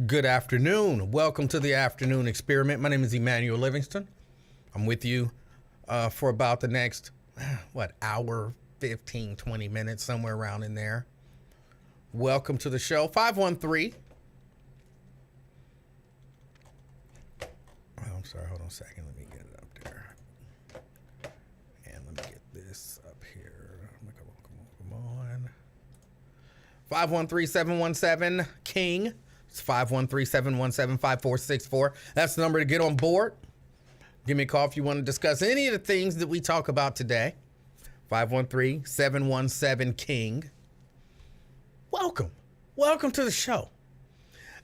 Good afternoon. Welcome to the afternoon experiment. My name is Emanuel Livingston. I'm with you for about the next, hour, 15, 20 minutes, somewhere around in there. Welcome to the show. 513. Oh, I'm sorry. Hold on a second. Let me get it up there. And let me get this up here. Come on. 513-717-KING. It's 513-717-5464. That's the number to get on board. Give me a call if you want to discuss any of the things that we talk about today. 513-717-KING. Welcome. Welcome to the show.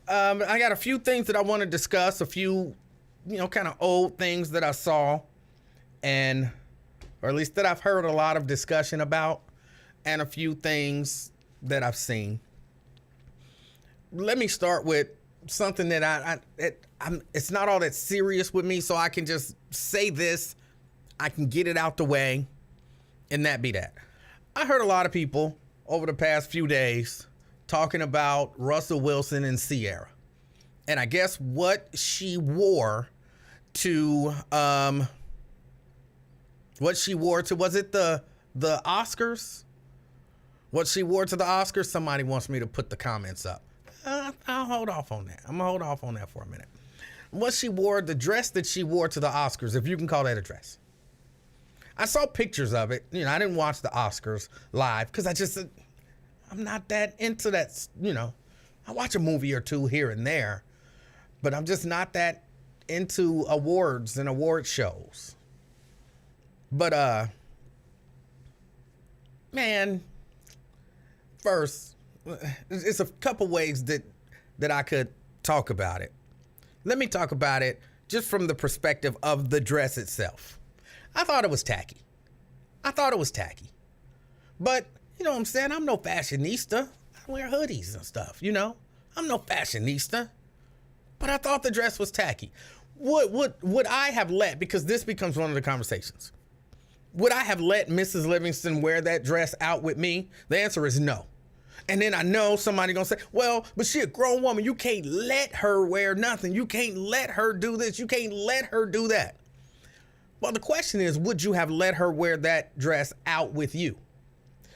I got a few things that I want to discuss, a few, kind of old things that I saw or at least that I've heard a lot of discussion about, and a few things that I've seen. Let me start with something that it's not all that serious with me, so I can just say this, I can get it out the way, and that be that. I heard a lot of people over the past few days talking about Russell Wilson and Ciara. And I guess what she wore to, was it the Oscars? What she wore to the Oscars? Somebody wants me to put the comments up. I'll hold off on that. I'm gonna hold off on that for a minute. What she wore, the dress that she wore to the Oscars, if you can call that a dress. I saw pictures of it. I didn't watch the Oscars live because I'm not that into that. I watch a movie or two here and there, but I'm just not that into awards and award shows. But, man, first, it's a couple ways that I could talk about it. Let me talk about it just from the perspective of the dress itself. I thought it was tacky. But, you know what I'm saying? I'm no fashionista. I wear hoodies and stuff, I'm no fashionista. But I thought the dress was tacky. Would I have let, because this becomes one of the conversations, would I have let Mrs. Livingston wear that dress out with me? The answer is no. And then I know somebody gonna say, well, but she a grown woman. You can't let her wear nothing. You can't let her do this. You can't let her do that. Well, the question is, would you have let her wear that dress out with you?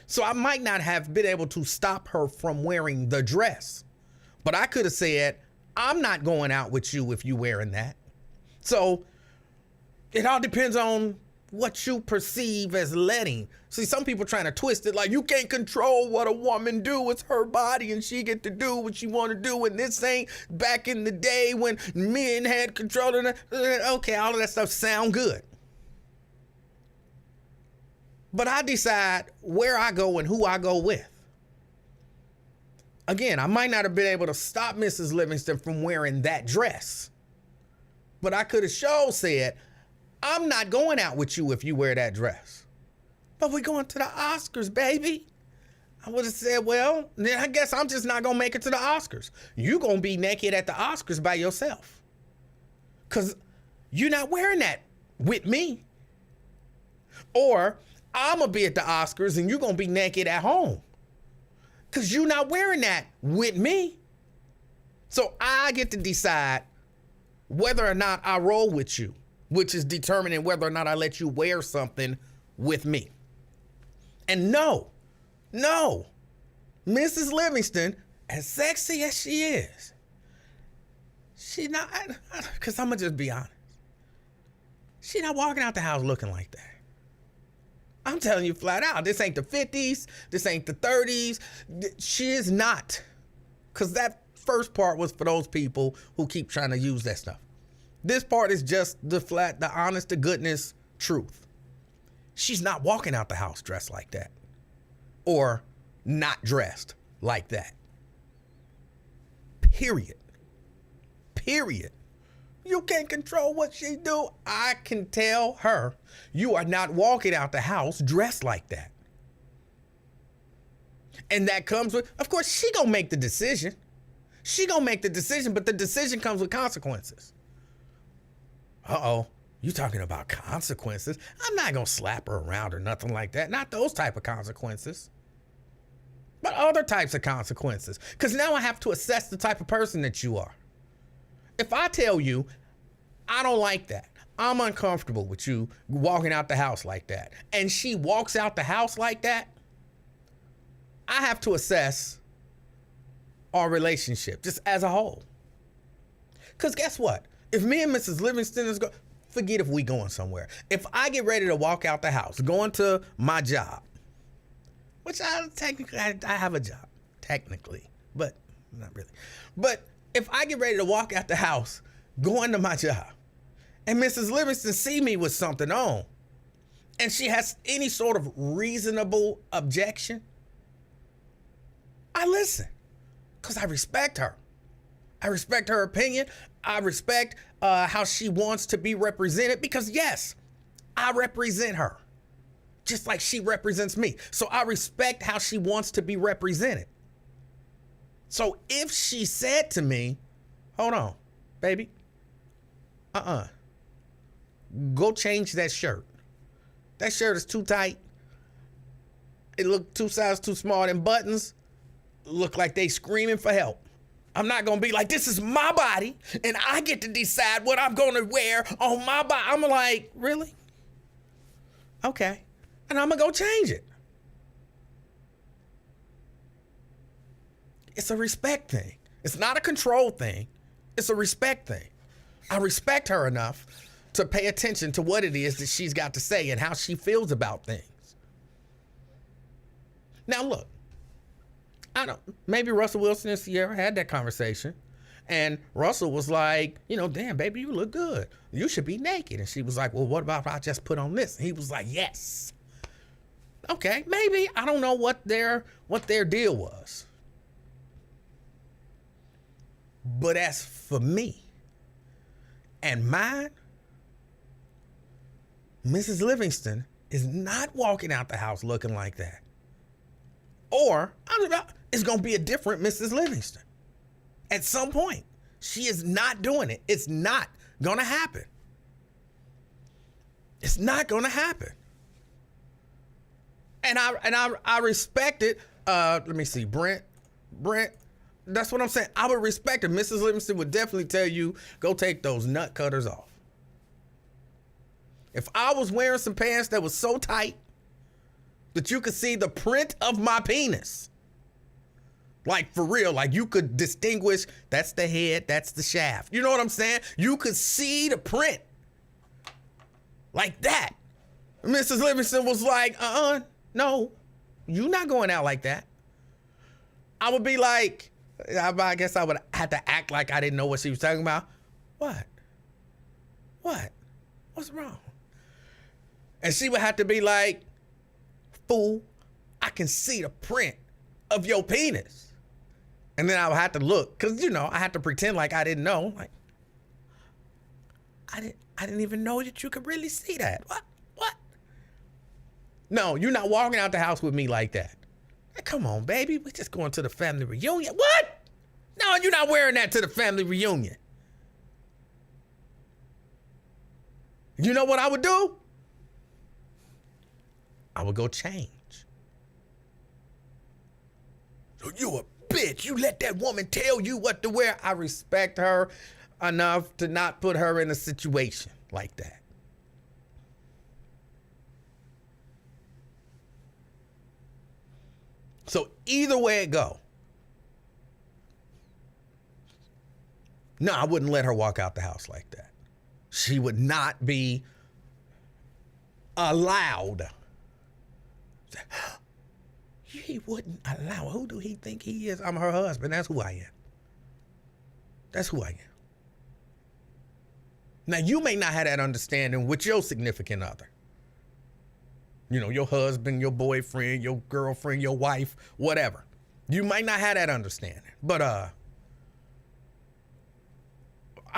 So I might not have been able to stop her from wearing the dress, but I could have said, I'm not going out with you if you wearing that. So it all depends on what you perceive as letting. See, some people trying to twist it like you can't control what a woman do. It's her body and she get to do what she want to do. And this ain't back in the day when men had control of it. Okay, all of that stuff sound good. But I decide where I go and who I go with. Again, I might not have been able to stop Mrs. Livingston from wearing that dress, but I could have said, I'm not going out with you if you wear that dress. But we're going to the Oscars, baby. I would have said, well, then I guess I'm just not going to make it to the Oscars. You're going to be naked at the Oscars by yourself. Because you're not wearing that with me. Or I'm going to be at the Oscars and you're going to be naked at home. Because you're not wearing that with me. So I get to decide whether or not I roll with you, which is determining whether or not I let you wear something with me. And no, Mrs. Livingston, as sexy as she is, she not, because I'm going to just be honest, she not walking out the house looking like that. I'm telling you flat out, this ain't the 50s, this ain't the 30s, she is not. Because that first part was for those people who keep trying to use that stuff. This part is just the honest to goodness truth. She's not walking out the house dressed like that. Or not dressed like that. Period. You can't control what she do. I can tell her, you are not walking out the house dressed like that. And that comes with, of course, she gonna make the decision. But the decision comes with consequences. Uh-oh, you talking about consequences? I'm not going to slap her around or nothing like that. Not those type of consequences. but other types of consequences. Because now I have to assess the type of person that you are. If I tell you, I don't like that, I'm uncomfortable with you walking out the house like that, and she walks out the house like that, I have to assess our relationship just as a whole. Because guess what? If me and Mrs. Livingston is going, forget if we going somewhere. If I get ready to walk out the house, going to my job, which I have a job, technically, but not really. But if I get ready to walk out the house, going to my job, and Mrs. Livingston see me with something on, and she has any sort of reasonable objection, I listen, because I respect her. I respect her opinion. I respect how she wants to be represented, because yes, I represent her just like she represents me. So I respect how she wants to be represented. So if she said to me, hold on, baby, go change that shirt. That shirt is too tight. It looked 2 sizes too small. Them buttons look like they screaming for help. I'm not gonna be like, this is my body and I get to decide what I'm gonna wear on my body. I'm like, really? Okay. And I'm gonna go change it. It's a respect thing. It's not a control thing. It's a respect thing. I respect her enough to pay attention to what it is that she's got to say and how she feels about things. Now look, maybe Russell Wilson and Sierra had that conversation, and Russell was like, damn, baby, you look good. You should be naked. And she was like, well, what about if I just put on this? And he was like, yes. Okay, maybe. I don't know what their deal was. But as for me and mine, Mrs. Livingston is not walking out the house looking like that. Or it's going to be a different Mrs. Livingston. At some point, she is not doing it. It's not going to happen. It's not going to happen. And I respect it. Let me see, Brent, that's what I'm saying. I would respect it. Mrs. Livingston would definitely tell you, go take those nut cutters off. If I was wearing some pants that was so tight that you could see the print of my penis, like for real, like you could distinguish, that's the head, that's the shaft. You know what I'm saying? You could see the print like that. Mrs. Livingston was like, no, you not going out like that. I would be like, I guess I would have to act like I didn't know what she was talking about. What? What's wrong? And she would have to be like, fool, I can see the print of your penis. And then I would have to look, because, I had to pretend like I didn't know. Like, I didn't even know that you could really see that. What? No, you're not walking out the house with me like that. Hey, come on, baby. We're just going to the family reunion. What? No, you're not wearing that to the family reunion. You know what I would do? I would go change. So you a bitch. You let that woman tell you what to wear. I respect her enough to not put her in a situation like that. So either way it go, no, I wouldn't let her walk out the house like that. She would not be allowed. He wouldn't allow. Who do he think he is? I'm her husband. That's who I am. Now, you may not have that understanding with your significant other. Your husband, your boyfriend, your girlfriend, your wife, whatever. You might not have that understanding. But I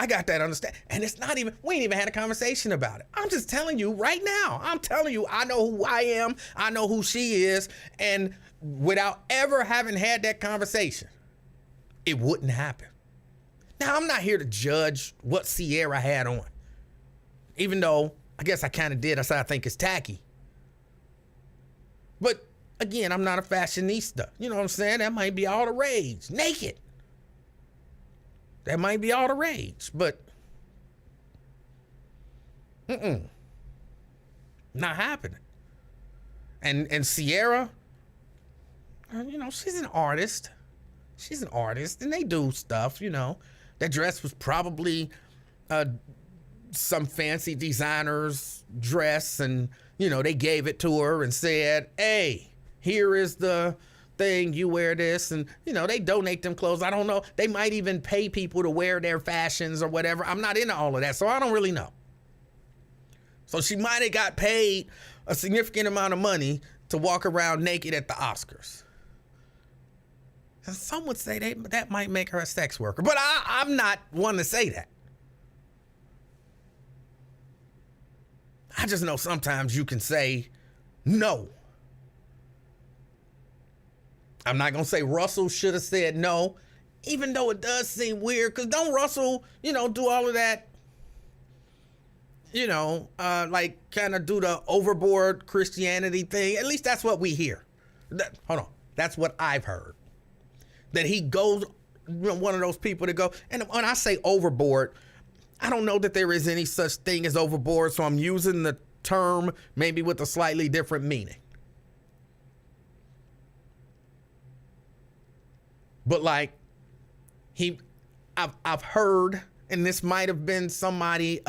got that understanding. And it's not even, we ain't even had a conversation about it. I'm just telling you right now. I'm telling you, I know who I am. I know who she is. And without ever having had that conversation, it wouldn't happen. Now, I'm not here to judge what Sierra had on. Even though I guess I kind of did. I said I think it's tacky. But Again, I'm not a fashionista. You know what I'm saying? That might be all the rage. Naked. That might be all the rage, but not happening. And Sierra, you know, she's an artist. She's an artist, and they do stuff, you know. That dress was probably some fancy designer's dress, and, you know, they gave it to her and said, hey, here is the thing, you wear this, and, you know, they donate them clothes. I don't know. They might even pay people to wear their fashions or whatever. I'm not into all of that, so I don't really know. So she might have got paid a significant amount of money to walk around naked at the Oscars. And some would say that might make her a sex worker, but I'm not one to say that. I just know sometimes you can say no. I'm not going to say Russell should have said no, even though it does seem weird, because don't Russell, you know, do all of that, you know, like kind of do the overboard Christianity thing. At least that's what we hear. Hold on. That's what I've heard. That he goes, you know, one of those people to go, and when I say overboard, I don't know that there is any such thing as overboard, so I'm using the term maybe with a slightly different meaning. But like, I've heard, and this might have been somebody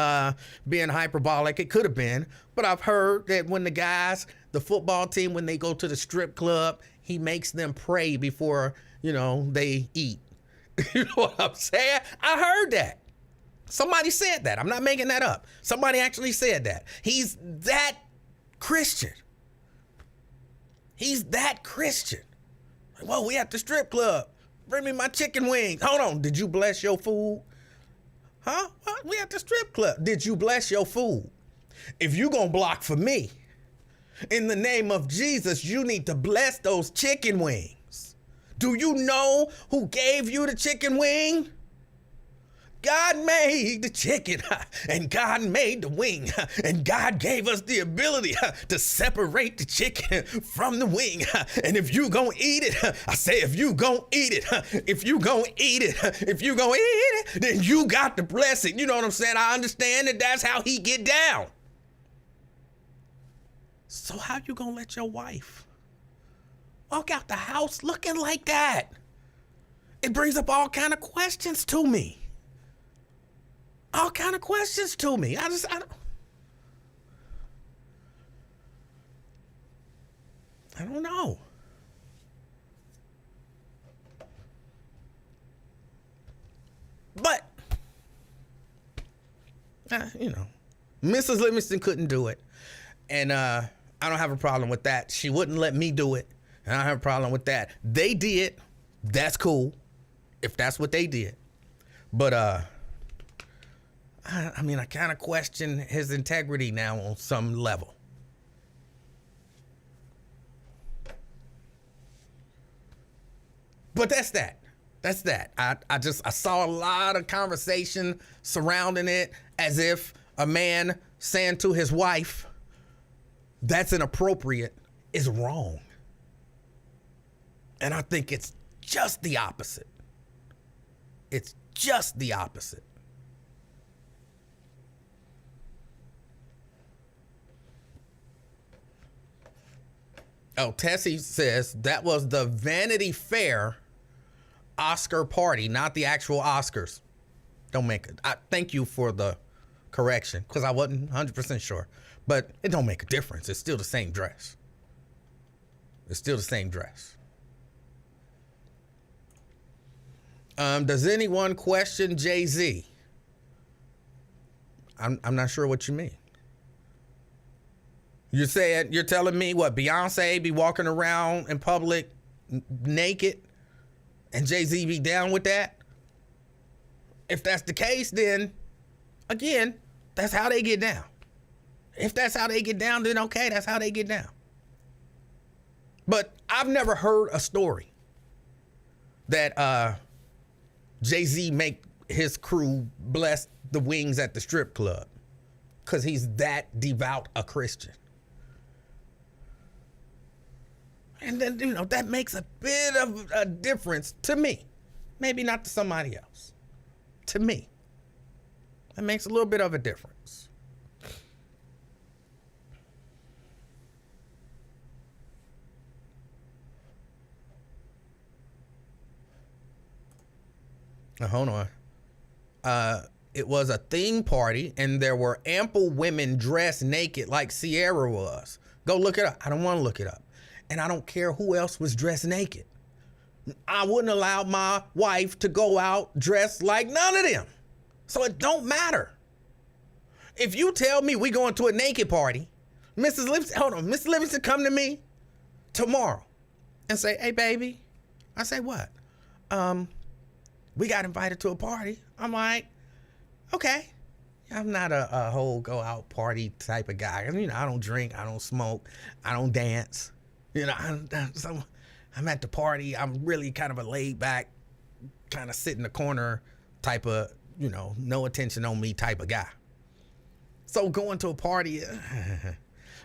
being hyperbolic, it could have been, but I've heard that when the guys, the football team, when they go to the strip club, he makes them pray before, you know, they eat. You know what I'm saying? I heard that. Somebody said that. I'm not making that up. Somebody actually said that. He's that Christian. He's that Christian. Like, whoa, we at the strip club. Bring me my chicken wings. Hold on. Did you bless your food? Huh? What? We at the strip club. Did you bless your food? If you gonna block for me, in the name of Jesus, you need to bless those chicken wings. Do you know who gave you the chicken wing? God made the chicken, and God made the wing, and God gave us the ability to separate the chicken from the wing. And if you gonna eat it, I say if you gonna eat it, if you gonna eat it, if you gonna eat it, then you got the blessing. You know what I'm saying? I understand that that's how he get down. So how you gonna let your wife walk out the house looking like that? It brings up all kind of questions to me. All kind of questions to me. I don't know. But, you know, Mrs. Livingston couldn't do it. And I don't have a problem with that. She wouldn't let me do it. And I don't have a problem with that. They did. That's cool. If that's what they did. But, I mean, I kind of question his integrity now on some level. But that's that. That's that. I saw a lot of conversation surrounding it as if a man saying to his wife, that's inappropriate, is wrong. And I think it's just the opposite. It's just the opposite. Oh, Tessie says that was the Vanity Fair Oscar party, not the actual Oscars. Don't make it. Thank you for the correction, because I wasn't 100% sure. But it don't make a difference. It's still the same dress. It's still the same dress. Does anyone question Jay-Z? I'm not sure what you mean. You're telling me what, Beyonce be walking around in public naked and Jay-Z be down with that? If that's the case, then again, that's how they get down. If that's how they get down, then okay, that's how they get down. But I've never heard a story that Jay-Z make his crew bless the wings at the strip club because he's that devout a Christian. And then, that makes a bit of a difference to me. Maybe not to somebody else. To me. That makes a little bit of a difference. Now, hold on. It was a theme party, and there were ample women dressed naked like Sierra was. Go look it up. I don't want to look it up. And I don't care who else was dressed naked. I wouldn't allow my wife to go out dressed like none of them. So it don't matter. If you tell me we going to a naked party, Mrs. Livingston come to me tomorrow and say, hey, baby. I say, what? We got invited to a party. I'm like, okay. I'm not a whole go out party type of guy. I don't drink, I don't smoke, I don't dance. I'm at the party. I'm really kind of a laid back, kind of sit in the corner type of, no attention on me type of guy. So going to a party.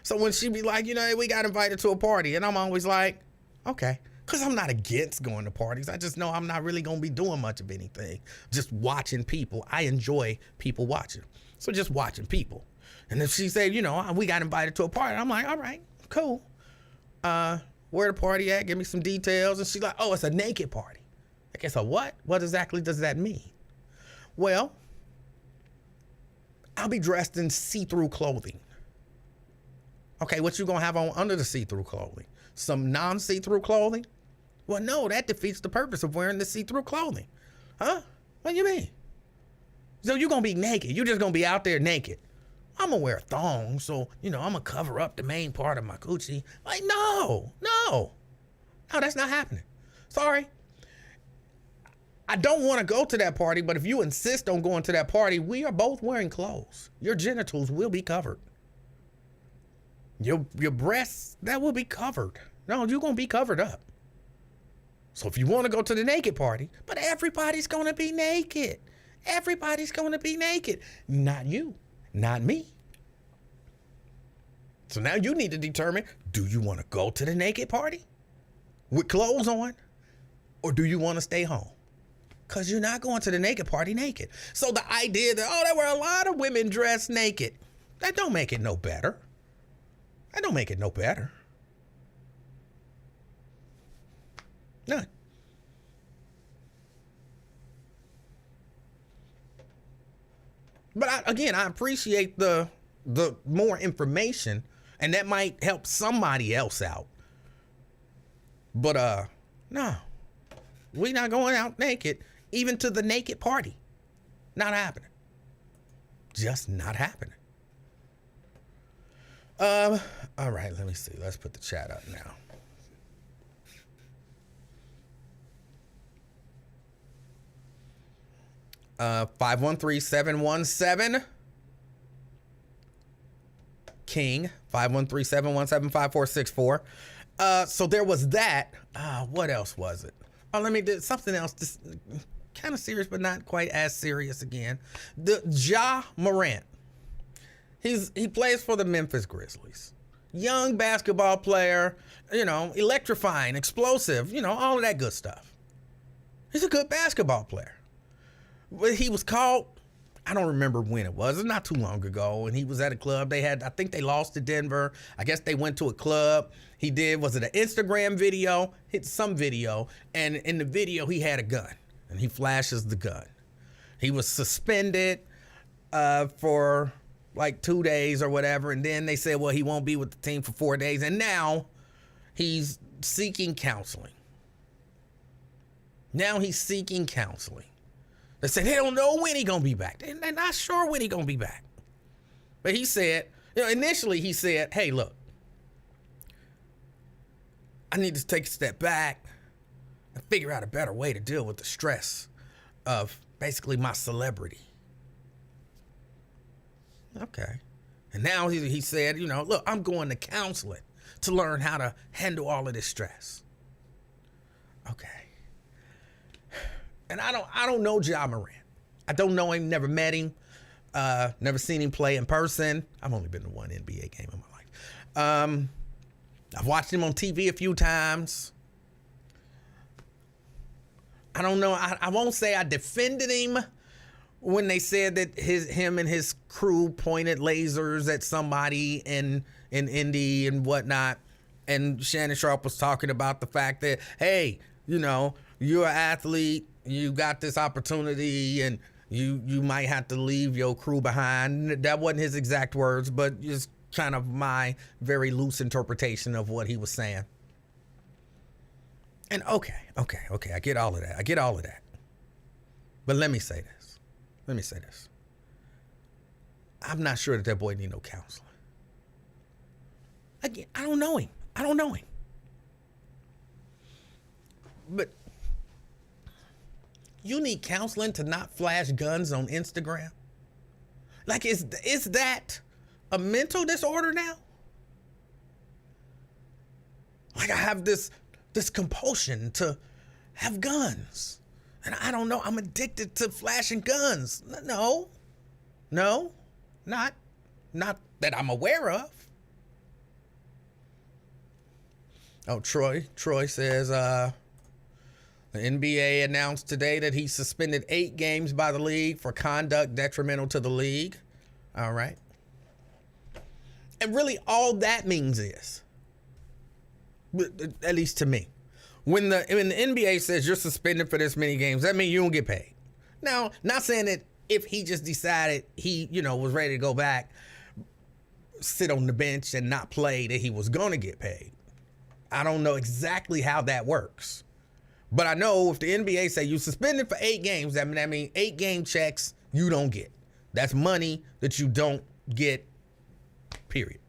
So when she be like, hey, we got invited to a party. And I'm always like, okay. Because I'm not against going to parties. I just know I'm not really going to be doing much of anything. Just watching people. I enjoy people watching. So just watching people. And if she said, we got invited to a party, I'm like, all right, cool. Where the party at? Give me some details. And she's like, oh, it's a naked party. I guess a what? What exactly does that mean? Well, I'll be dressed in see-through clothing. Okay, what you gonna have on under the see-through clothing? Some non-see-through clothing? Well, no, that defeats the purpose of wearing the see-through clothing. Huh? What do you mean? So you're gonna be naked. You're just gonna be out there naked. I'm gonna wear a thong, so, I'm gonna cover up the main part of my coochie. Like, no, that's not happening. Sorry. I don't want to go to that party, but if you insist on going to that party, we are both wearing clothes. Your genitals will be covered. Your breasts, that will be covered. No, you're gonna be covered up. So if you want to go to the naked party, but everybody's gonna be naked. Everybody's gonna be naked. Not you. Not me. So now you need to determine, do you want to go to the naked party with clothes on? Or do you want to stay home? Because you're not going to the naked party naked. So the idea that, there were a lot of women dressed naked, that don't make it no better. That don't make it no better. None. But I appreciate the more information, and that might help somebody else out. But no, we not going out naked, even to the naked party. Not happening. Just not happening. All right, let me see. Let's put the chat up now. Uh, 513-717 King 513-717-5464. So there was that. What else was it? Oh, let me do something else. Just kind of serious, but not quite as serious again. The Ja Morant. He plays for the Memphis Grizzlies. Young basketball player, electrifying, explosive, all of that good stuff. He's a good basketball player. But he was caught, I don't remember when it was not too long ago, and he was at a club. I think they lost to Denver. I guess they went to a club. Was it an Instagram video? Some video, and in the video he had a gun, and he flashes the gun. He was suspended for like 2 days or whatever, and then they said, well, he won't be with the team for 4 days, and now he's seeking counseling. They said they don't know when he gonna be back. They're not sure when he gonna be back. But he said, initially he said, hey, look, I need to take a step back and figure out a better way to deal with the stress of basically my celebrity. Okay. And now he said, look, I'm going to counseling to learn how to handle all of this stress. Okay. And I don't know Ja Morant. I don't know him, never met him, never seen him play in person. I've only been to one NBA game in my life. I've watched him on TV a few times. I don't know. I won't say I defended him when they said that him and his crew pointed lasers at somebody in Indy and whatnot. And Shannon Sharpe was talking about the fact that, hey, you know, you're an athlete, you got this opportunity, and you might have to leave your crew behind. That wasn't his exact words, but just kind of my very loose interpretation of what he was saying. And okay, I get all of that. But let me say this. I'm not sure that boy need no counseling. Again, I don't know him. But you need counseling to not flash guns on Instagram? Like, is that a mental disorder now? Like, I have this compulsion to have guns. And I don't know, I'm addicted to flashing guns. No, not that I'm aware of. Oh, Troy says, the NBA announced today that he suspended 8 games by the league for conduct detrimental to the league. All right. And really all that means is, at least to me, when the NBA says you're suspended for this many games, that means you don't get paid. Now, not saying that if he just decided he, was ready to go back, sit on the bench and not play, that he was going to get paid. I don't know exactly how that works. But I know if the NBA say you suspended for 8 games, that means 8 game checks you don't get. That's money that you don't get, period.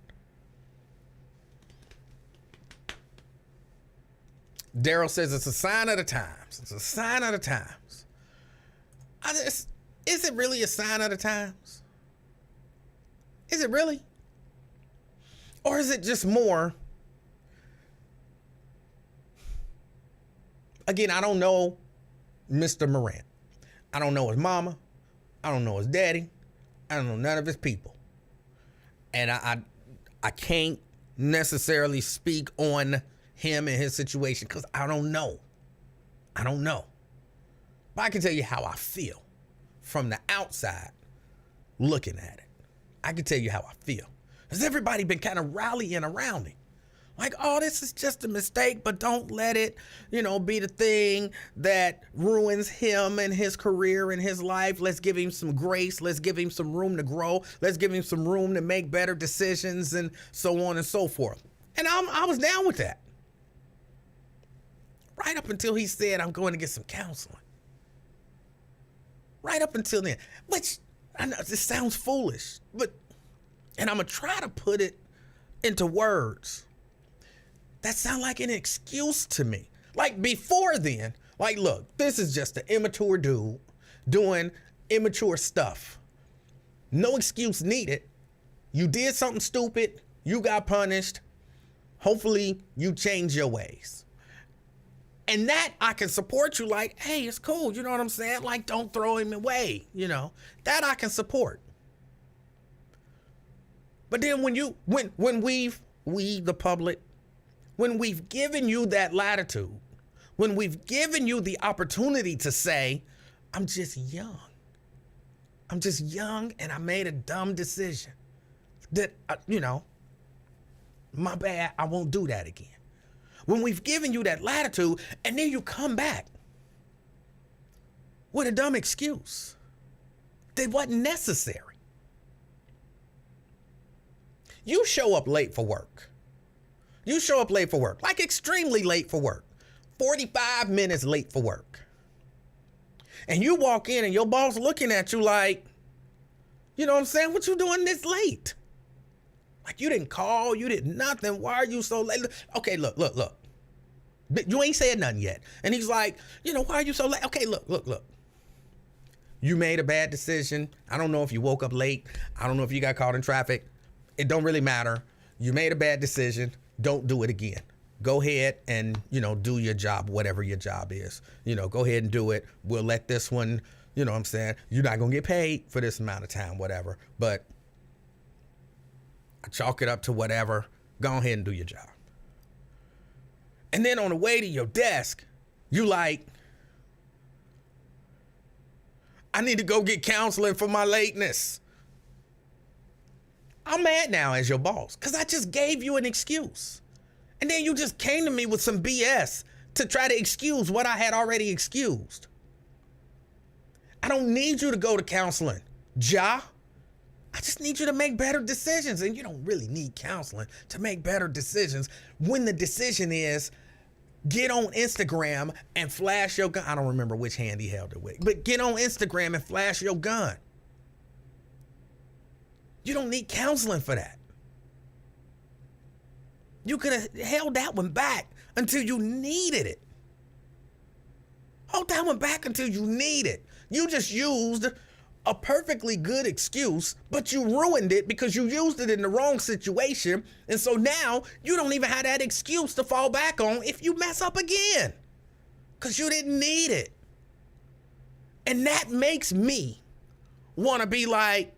Daryl says it's a sign of the times. It's a sign of the times. Is it really a sign of the times? Is it really? Or is it just more? Again, I don't know Mr. Morant. I don't know his mama. I don't know his daddy. I don't know none of his people. And I can't necessarily speak on him and his situation because I don't know. But I can tell you how I feel from the outside looking at it. I can tell you how I feel. Has everybody been kind of rallying around him? Like, oh, this is just a mistake, but don't let it, be the thing that ruins him and his career and his life. Let's give him some grace. Let's give him some room to grow. Let's give him some room to make better decisions and so on and so forth. And I was down with that. Right up until he said, I'm going to get some counseling. Right up until then. Which, I know this sounds foolish, and I'm going to try to put it into words that sound like an excuse to me. Like before then, like, look, this is just an immature dude doing immature stuff. No excuse needed. You did something stupid. You got punished. Hopefully you change your ways. And that I can support you like, hey, it's cool. You know what I'm saying? Like, don't throw him away. That I can support. But then when we the public, when we've given you that latitude, when we've given you the opportunity to say, I'm just young and I made a dumb decision that, my bad, I won't do that again. When we've given you that latitude and then you come back with a dumb excuse that wasn't necessary. You show up late for work. Like extremely late for work. 45 minutes late for work. And you walk in and your boss looking at you like, you know what I'm saying? What you doing this late? Like, you didn't call, you did nothing. Why are you so late? Okay, look. You ain't said nothing yet. And he's like, why are you so late? Okay, look. You made a bad decision. I don't know if you woke up late. I don't know if you got caught in traffic. It don't really matter. You made a bad decision. Don't do it again. Go ahead and, do your job, whatever your job is. Go ahead and do it. We'll let this one, you know what I'm saying? You're not going to get paid for this amount of time, whatever. But I chalk it up to whatever. Go ahead and do your job. And then on the way to your desk, you like, I need to go get counseling for my lateness. I'm mad now as your boss because I just gave you an excuse. And then you just came to me with some BS to try to excuse what I had already excused. I don't need you to go to counseling, Ja. I just need you to make better decisions. And you don't really need counseling to make better decisions when the decision is get on Instagram and flash your gun. I don't remember which hand he held it with, but get on Instagram and flash your gun. You don't need counseling for that. You could have held that one back until you needed it. Hold that one back until you need it. You just used a perfectly good excuse, but you ruined it because you used it in the wrong situation. And so now you don't even have that excuse to fall back on if you mess up again because you didn't need it. And that makes me want to be like,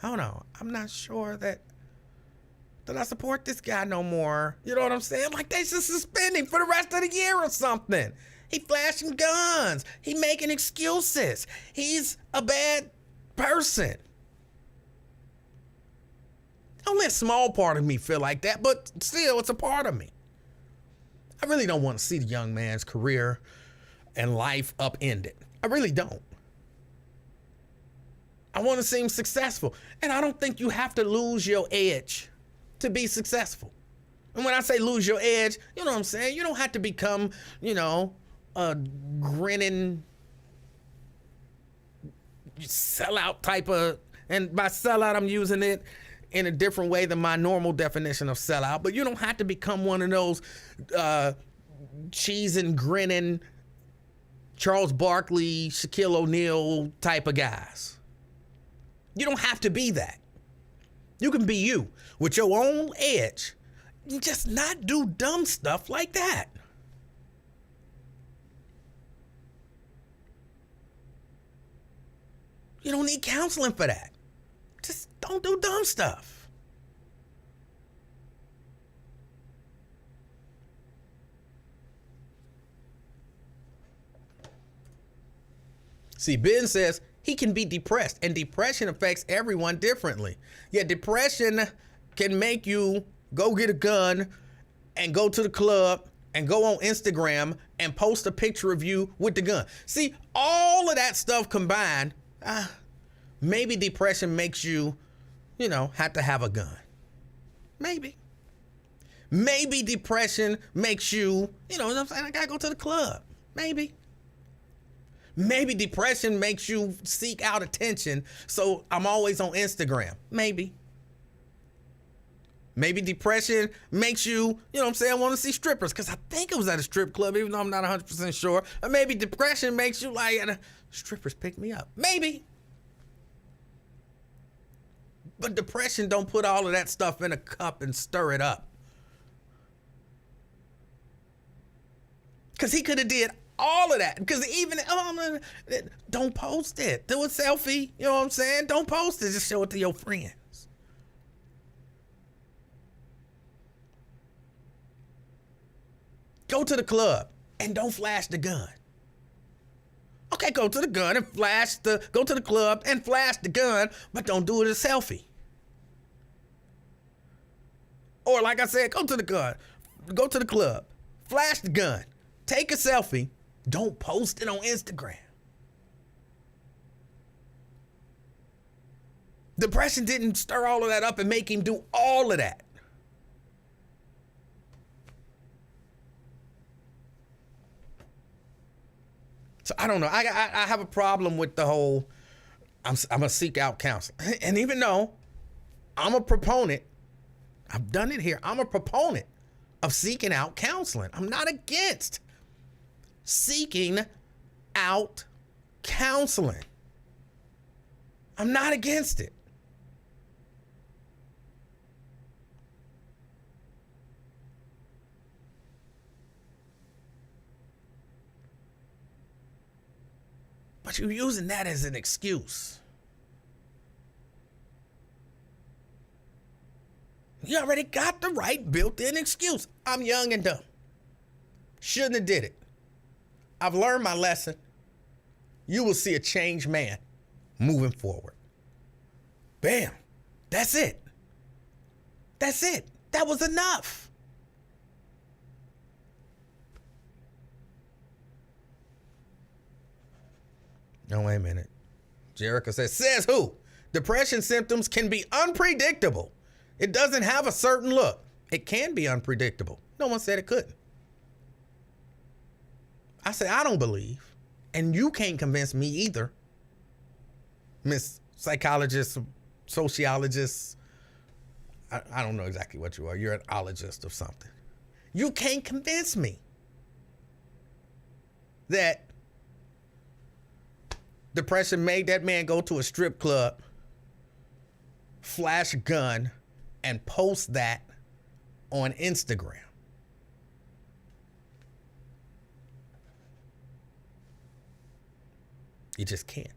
I don't know, I'm not sure that I support this guy no more. You know what I'm saying? Like they should suspend him for the rest of the year or something. He flashing guns. He making excuses. He's a bad person. Only a small part of me feel like that, but still, it's a part of me. I really don't want to see the young man's career and life upended. I really don't. I want to see him successful. And I don't think you have to lose your edge to be successful. And when I say lose your edge, you know what I'm saying? You don't have to become, a grinning sellout type of, and by sellout, I'm using it in a different way than my normal definition of sellout, but you don't have to become one of those cheese and grinning Charles Barkley, Shaquille O'Neal type of guys. You don't have to be that. You can be you with your own edge and just not do dumb stuff like that. You don't need counseling for that. Just don't do dumb stuff. See, Ben says he can be depressed, and depression affects everyone differently. Yeah, depression can make you go get a gun and go to the club and go on Instagram and post a picture of you with the gun. See, all of that stuff combined, maybe depression makes you, have to have a gun. Maybe. Maybe depression makes you, what I'm saying? I gotta go to the club. Maybe. Maybe depression makes you seek out attention, so I'm always on Instagram. Maybe. Maybe depression makes you, want to see strippers, because I think it was at a strip club, even though I'm not 100% sure. Or maybe depression makes you like, strippers pick me up. Maybe. But depression don't put all of that stuff in a cup and stir it up. Because he could have did all of that. Because even, don't post it. Do a selfie. You know what I'm saying? Don't post it. Just show it to your friends. Go to the club and don't flash the gun. Okay, go to the gun and go to the club and flash the gun, but don't do it as a selfie. Or like I said, go to the club, flash the gun, take a selfie, don't post it on Instagram. Depression didn't stir all of that up and make him do all of that. So I don't know. I have a problem with the whole, I'm going to seek out counseling. And even though I'm a proponent, I've done it here, I'm a proponent of seeking out counseling. I'm not against seeking out counseling. I'm not against it. But you're using that as an excuse. You already got the right built-in excuse. I'm young and dumb. Shouldn't have did it. I've learned my lesson. You will see a changed man moving forward. Bam. That's it. That's it. That was enough. No, wait a minute. Jericho says who? Depression symptoms can be unpredictable. It doesn't have a certain look. It can be unpredictable. No one said it couldn't. I say, I don't believe. And you can't convince me either. Miss Psychologist, Sociologist. I don't know exactly what you are. You're an ologist or something. You can't convince me that depression made that man go to a strip club, flash a gun, and post that on Instagram. You just can't.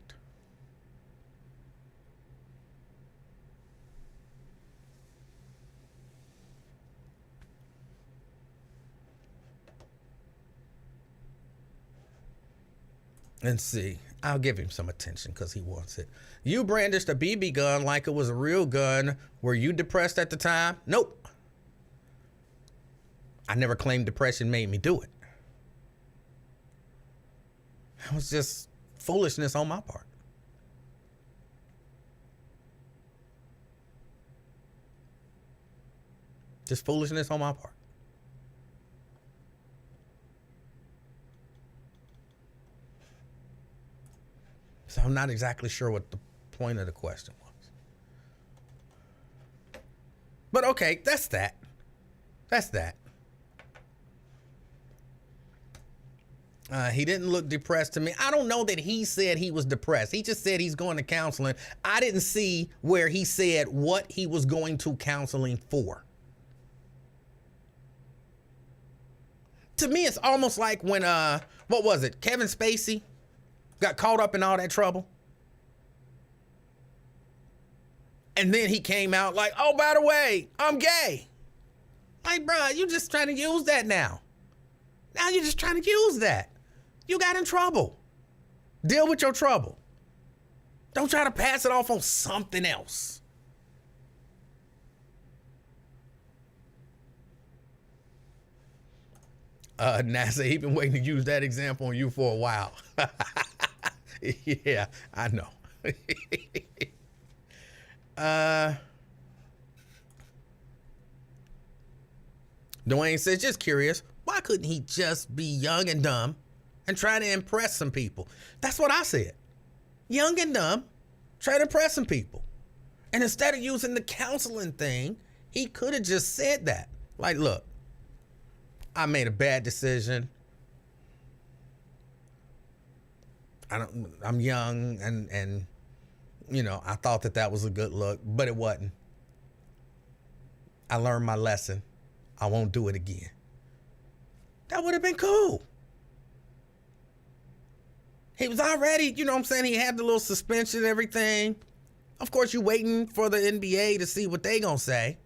Let's see. I'll give him some attention because he wants it. You brandished a BB gun like it was a real gun. Were you depressed at the time? Nope. I never claimed depression made me do it. It was just foolishness on my part. Just foolishness on my part. So I'm not exactly sure what the point of the question was. But okay, that's that. That's that. He didn't look depressed to me. I don't know that he said he was depressed. He just said he's going to counseling. I didn't see where he said what he was going to counseling for. To me, it's almost like when, what was it? Kevin Spacey got caught up in all that trouble. And then he came out like, oh, by the way, I'm gay. Like, bro, you just trying to use that now. Now you're just trying to use that. You got in trouble. Deal with your trouble. Don't try to pass it off on something else. NASA, he been waiting to use that example on you for a while. Yeah, I know. Dwayne says, just curious, why couldn't he just be young and dumb and try to impress some people? That's what I said. Young and dumb, try to impress some people. And instead of using the counseling thing, he could have just said that. Like, look, I made a bad decision. I'm young and you know, I thought that was a good look, but it wasn't. I learned my lesson. I won't do it again. That would have been cool. He was already, you know what I'm saying? He had the little suspension and everything. Of course, you waiting for the NBA to see what they gonna say.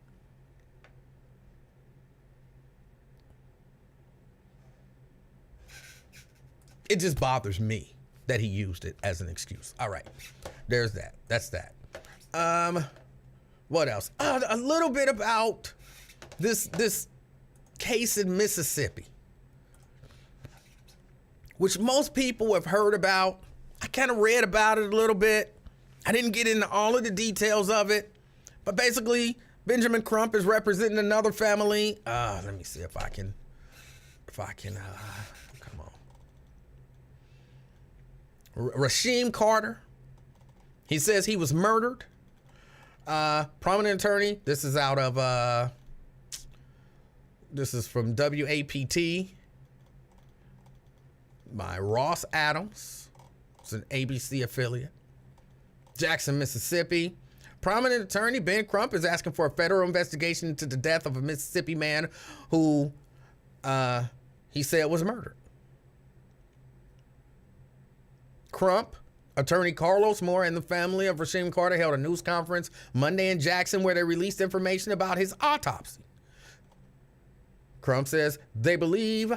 It just bothers me that he used it as an excuse. All right, there's that. That's that. What else? A little bit about this case in Mississippi, which most people have heard about. I kind of read about it a little bit. I didn't get into all of the details of it, but basically Benjamin Crump is representing another family. Let me see if I can, come on. Rasheem Carter. He says he was murdered. Prominent attorney. This is out of, this is from WAPT by Ross Adams. It's an ABC affiliate. Jackson, Mississippi. Prominent attorney Ben Crump is asking for a federal investigation into the death of a Mississippi man who he said was murdered. Crump, attorney Carlos Moore, and the family of Rasheem Carter held a news conference Monday in Jackson where they released information about his autopsy. Crump says they believe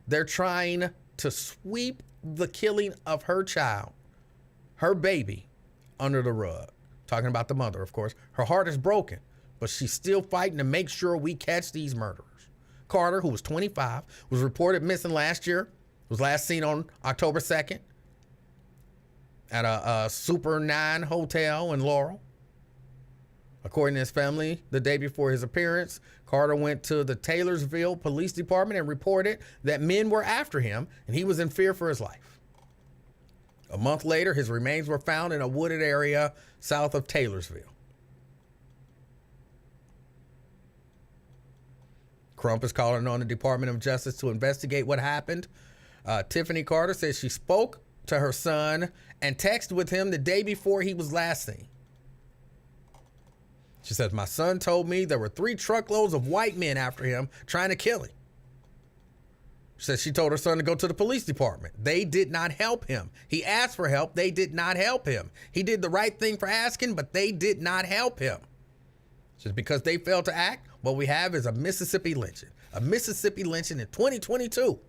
They're trying to sweep the killing of her child, her baby, under the rug. Talking about the mother, of course. Her heart is broken, but she's still fighting to make sure we catch these murderers. Carter, who was 25, was reported missing last year, was last seen on October 2nd at a Super 9 hotel in Laurel. According to his family, the day before his appearance, Carter went to the Taylorsville Police Department and reported that men were after him and he was in fear for his life. A month later, his remains were found in a wooded area south of Taylorsville. Crump is calling on the Department of Justice to investigate what happened. Tiffany Carter says she spoke to her son and texted with him the day before he was last seen. She says, my son told me there were 3 truckloads of white men after him trying to kill him. She says she told her son to go to the police department. They did not help him. He asked for help. They did not help him. He did the right thing for asking, but they did not help him. Just because they failed to act, what we have is a Mississippi lynching. A Mississippi lynching in 2022.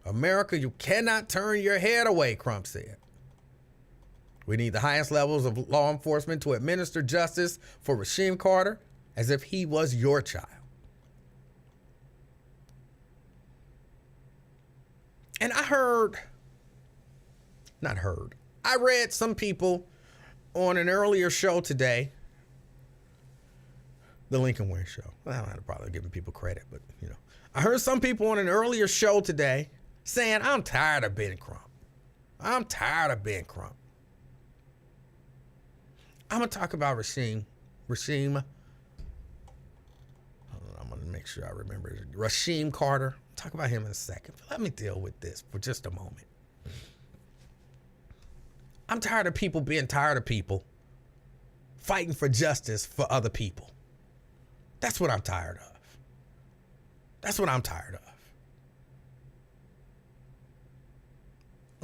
America, you cannot turn your head away, Crump said. We need the highest levels of law enforcement to administer justice for Rasheem Carter as if he was your child. And I read some people on an earlier show today, the Lincoln Ware show. I don't have to probably giving people credit, but I heard some people on an earlier show today saying, I'm tired of Ben Crump. I'm tired of Ben Crump. I'm going to talk about Rasheem. I'm going to make sure I remember it. Rasheem Carter. Talk about him in a second. But let me deal with this for just a moment. I'm tired of people being tired of people fighting for justice for other people. That's what I'm tired of. That's what I'm tired of.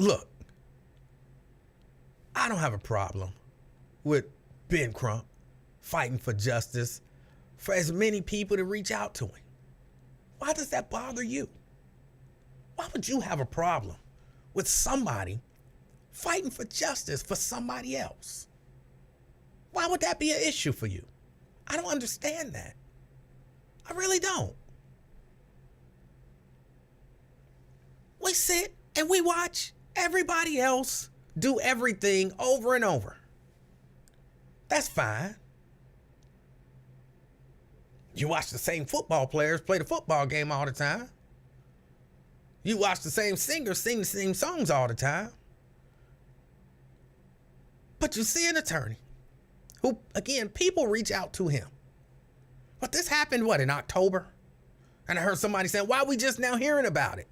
Look, I don't have a problem with Ben Crump fighting for justice for as many people to reach out to him. Why does that bother you? Why would you have a problem with somebody fighting for justice for somebody else? Why would that be an issue for you? I don't understand that. I really don't. We sit and we watch everybody else do everything over and over. That's fine. You watch the same football players play the football game all the time. You watch the same singers sing the same songs all the time. But you see an attorney who, again, people reach out to him. But this happened, in October? And I heard somebody saying, why are we just now hearing about it?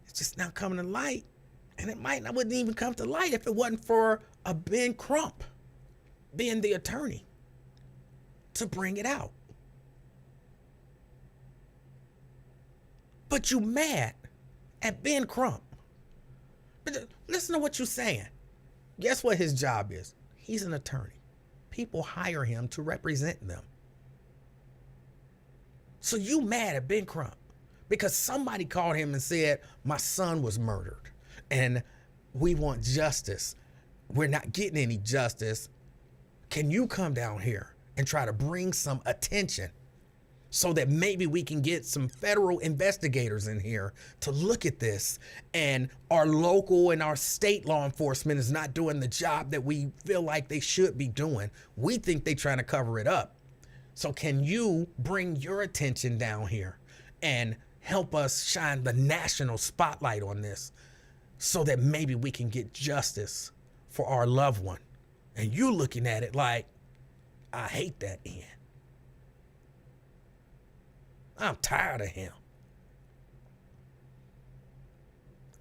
It's just now coming to light. And it wouldn't even come to light if it wasn't for a Ben Crump being the attorney to bring it out. But you mad at Ben Crump. But listen to what you're saying. Guess what his job is? He's an attorney. People hire him to represent them. So you mad at Ben Crump because somebody called him and said, my son was murdered and we want justice. We're not getting any justice. Can you come down here and try to bring some attention so that maybe we can get some federal investigators in here to look at this, and our local and our state law enforcement is not doing the job that we feel like they should be doing. We think they're trying to cover it up. So can you bring your attention down here and help us shine the national spotlight on this so that maybe we can get justice for our loved one? And you looking at it like, I hate that end. I'm tired of him.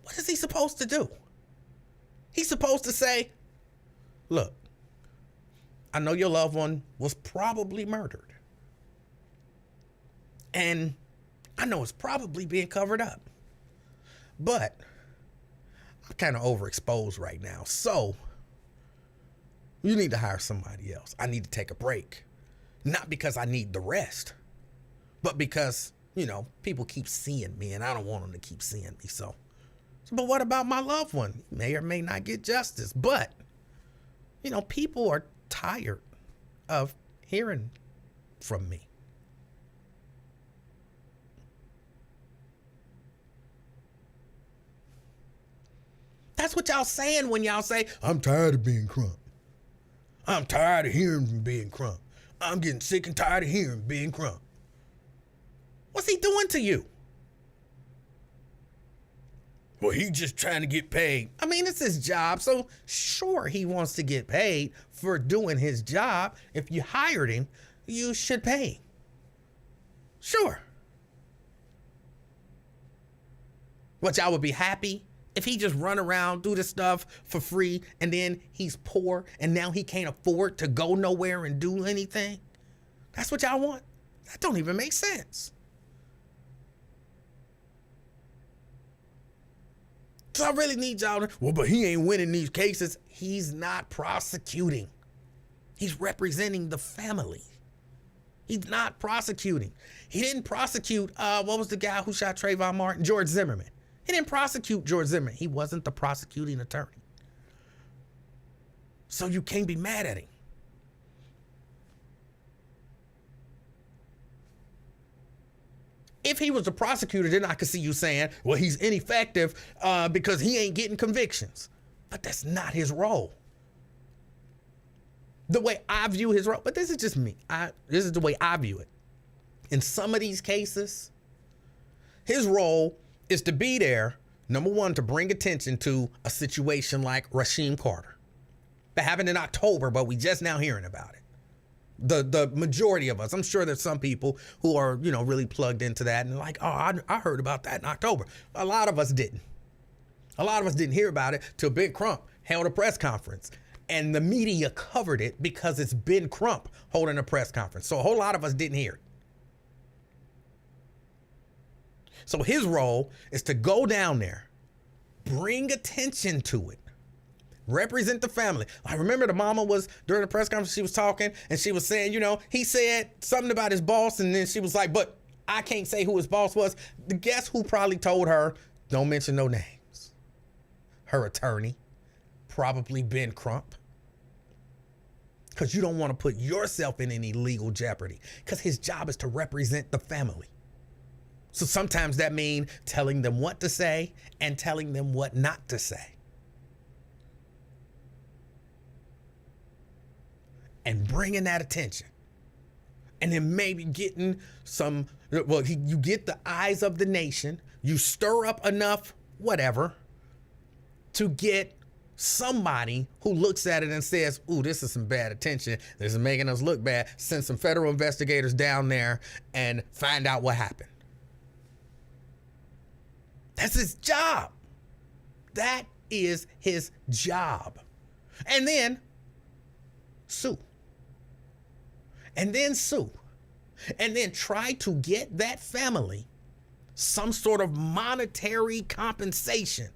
What is he supposed to do? He's supposed to say, look, I know your loved one was probably murdered. And I know it's probably being covered up. But I'm kind of overexposed right now. So you need to hire somebody else. I need to take a break. Not because I need the rest, but because, people keep seeing me and I don't want them to keep seeing me. So, but what about my loved one? He may or may not get justice, but, people are tired of hearing from me. That's what y'all saying when y'all say, I'm tired of being Crump. I'm tired of hearing from being Crump. I'm getting sick and tired of hearing being Crump. What's he doing to you? Well, he's just trying to get paid. I mean, it's his job, so sure he wants to get paid for doing his job. If you hired him, you should pay him. Sure. But y'all would be happy if he just run around, do this stuff for free, and then he's poor, and now he can't afford to go nowhere and do anything? That's what y'all want? That don't even make sense. So I really need y'all to, well, but he ain't winning these cases. He's not prosecuting. He's representing the family. He's not prosecuting. He didn't prosecute, what was the guy who shot Trayvon Martin? George Zimmerman. He didn't prosecute George Zimmerman. He wasn't the prosecuting attorney. So you can't be mad at him. If he was the prosecutor, then I could see you saying, well, he's ineffective because he ain't getting convictions. But that's not his role. The way I view his role, but this is just me. This is the way I view it. In some of these cases, his role is to be there, number one, to bring attention to a situation like Rasheem Carter. That happened in October, but we just now hearing about it. The majority of us, I'm sure there's some people who are, really plugged into that and like, oh, I heard about that in October. A lot of us didn't. A lot of us didn't hear about it till Ben Crump held a press conference. And the media covered it because it's Ben Crump holding a press conference. So a whole lot of us didn't hear it. So his role is to go down there, bring attention to it, represent the family. I remember the mama was, during the press conference, she was talking and she was saying, he said something about his boss. And then she was like, but I can't say who his boss was. Guess who probably told her, don't mention no names? Her attorney, probably Ben Crump. Because you don't want to put yourself in any legal jeopardy because his job is to represent the family. So sometimes that means telling them what to say and telling them what not to say. And bringing that attention. And then maybe getting some, you get the eyes of the nation, you stir up enough, whatever, to get somebody who looks at it and says, ooh, this is some bad attention. This is making us look bad. Send some federal investigators down there and find out what happened. That's his job. That is his job. And then sue. And then sue. And then try to get that family some sort of monetary compensation.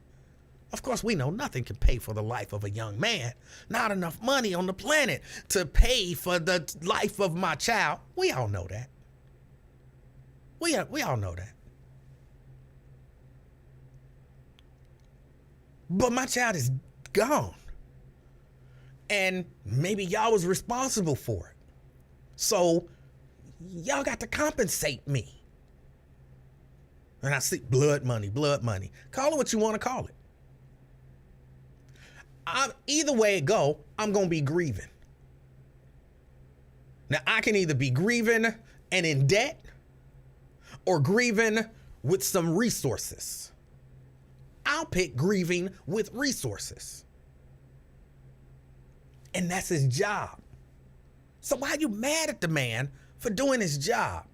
Of course, we know nothing can pay for the life of a young man. Not enough money on the planet to pay for the life of my child. We all know that. We all know that. But my child is gone. And maybe y'all was responsible for it. So y'all got to compensate me. And I see blood money. Call it what you want to call it. Either way it go, I'm going to be grieving. Now, I can either be grieving and in debt or grieving with some resources. I'll pick grieving with resources. And that's his job. So why are you mad at the man for doing his job?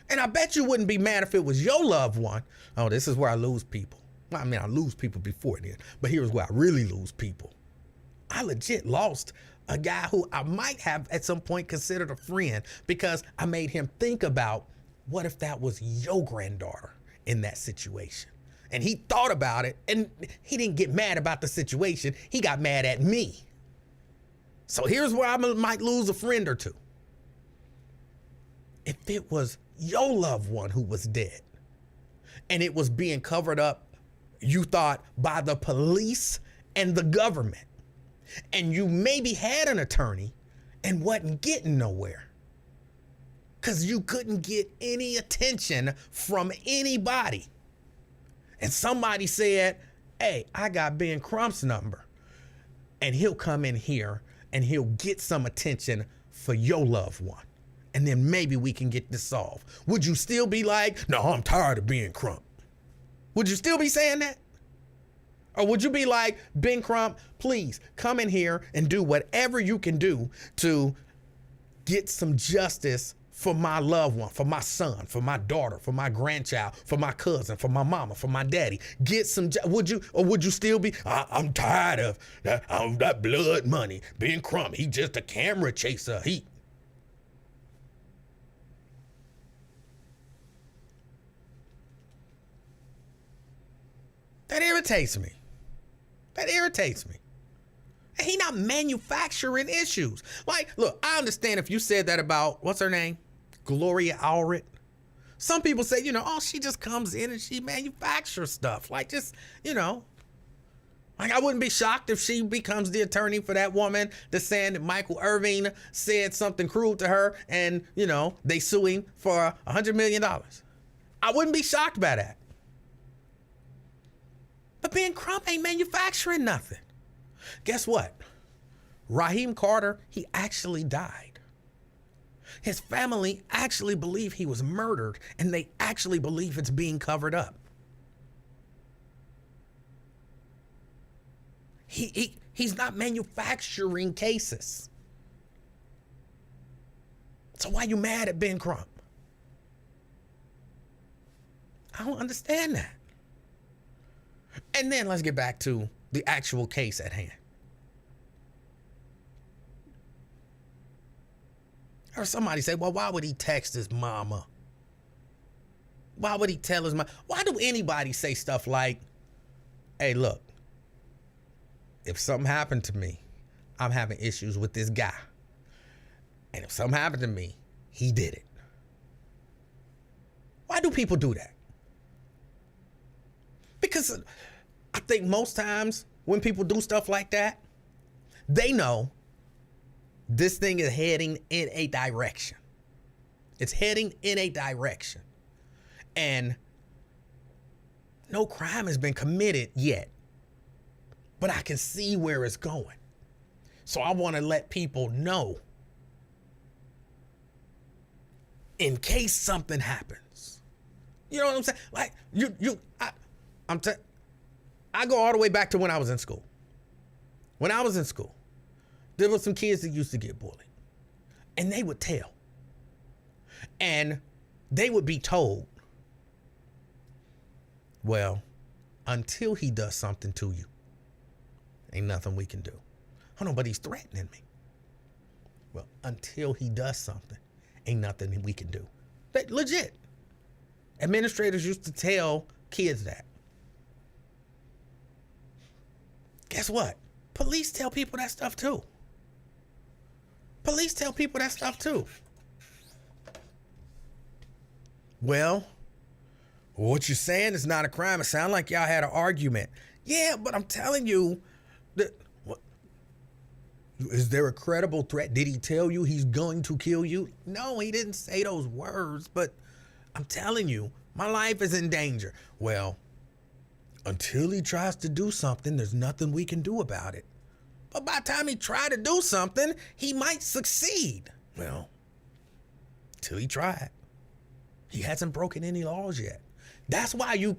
And I bet you wouldn't be mad if it was your loved one. Oh, this is where I lose people. Well, I mean, I lose people before then, but here's where I really lose people. I legit lost a guy who I might have at some point considered a friend because I made him think about what if that was your granddaughter in that situation? And he thought about it and he didn't get mad about the situation. He got mad at me. So here's where I might lose a friend or two. if it was your loved one who was dead and it was being covered up, you thought, by the police and the government, and you maybe had an attorney and wasn't getting nowhere because you couldn't get any attention from anybody, and somebody said, hey, I got Ben Crump's number, and he'll come in here and he'll get some attention for your loved one, and then maybe we can get this solved. Would you still be like, no, I'm tired of Ben Crump? Would you still be saying that? Or would you be like, Ben Crump, please come in here and do whatever you can do to get some justice for my loved one, for my son, for my daughter, for my grandchild, for my cousin, for my mama, for my daddy? Get some, would you still be, I'm tired of that blood money. Ben Crump, he just a camera chaser. That irritates me. That irritates me. And he not manufacturing issues. Like, look, I understand if you said that about, what's her name? Gloria Allred. Some people say, oh, she just comes in and she manufactures stuff. Like, just, like, I wouldn't be shocked if she becomes the attorney for that woman that's saying that Michael Irving said something cruel to her and, they sue him for $100 million. I wouldn't be shocked by that. But Ben Crump ain't manufacturing nothing. Guess what? Raheem Carter, he actually died. His family actually believe he was murdered, and they actually believe it's being covered up. He's not manufacturing cases. So why you mad at Ben Crump? I don't understand that. And then let's get back to the actual case at hand. Or somebody say, well, why would he text his mama? Why would he tell his mom? Why do anybody say stuff like, hey, look, if something happened to me, I'm having issues with this guy. And if something happened to me, he did it. Why do people do that? Because I think most times when people do stuff like that, they know this thing is heading in a direction. It's heading in a direction. And no crime has been committed yet, but I can see where it's going. So I want to let people know in case something happens. You know what I'm saying? Like I go all the way back to when I was in school. When I was in school, there were some kids that used to get bullied, and they would tell. And they would be told, well, until he does something to you, ain't nothing we can do. Oh no, but he's threatening me. Well, until he does something, ain't nothing we can do. That legit. Administrators used to tell kids that. Guess what? Police tell people that stuff too. Police tell people that stuff too. Well, what you're saying is not a crime. It sounds like y'all had an argument. Yeah, but I'm telling you, is there a credible threat? Did he tell you he's going to kill you? No, he didn't say those words, but I'm telling you, my life is in danger. Well, until he tries to do something, there's nothing we can do about it. But by the time he tried to do something, he might succeed. Well, till he tried. He hasn't broken any laws yet. That's why you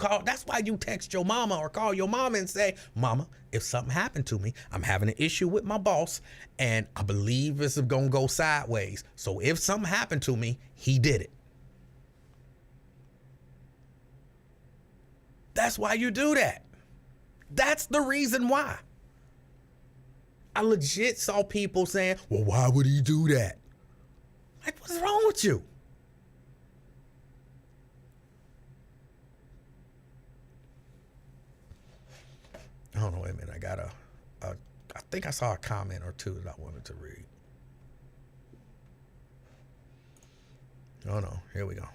text your mama or call your mama and say, Mama, if something happened to me, I'm having an issue with my boss and I believe it's gonna go sideways. So if something happened to me, he did it. That's why you do that. That's the reason why. I legit saw people saying, well, why would he do that? Like, what's wrong with you? I don't know, wait a minute. I got I think I saw a comment or two that I wanted to read. Oh no, here we go.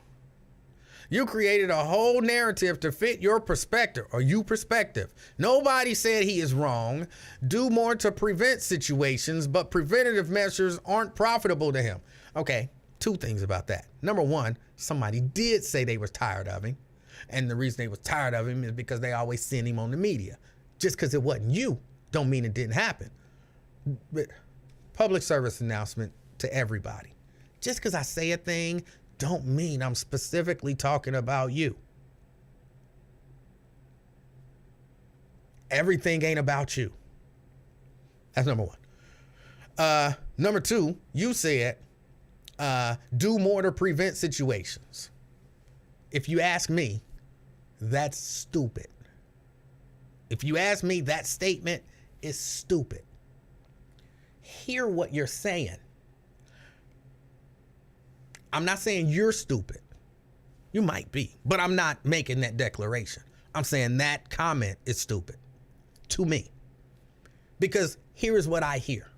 You created a whole narrative to fit your perspective, or you perspective. Nobody said he is wrong. Do more to prevent situations, but preventative measures aren't profitable to him. Okay, two things about that. Number one, somebody did say they was tired of him. And the reason they was tired of him is because they always send him on the media. Just because it wasn't you, don't mean it didn't happen. But public service announcement to everybody. Just because I say a thing, don't mean I'm specifically talking about you. Everything ain't about you. That's number one. Number two, you said, do more to prevent situations. If you ask me, that's stupid. If you ask me, that statement is stupid. Hear what you're saying. I'm not saying you're stupid. You might be, but I'm not making that declaration. I'm saying that comment is stupid to me. Because here is what I hear.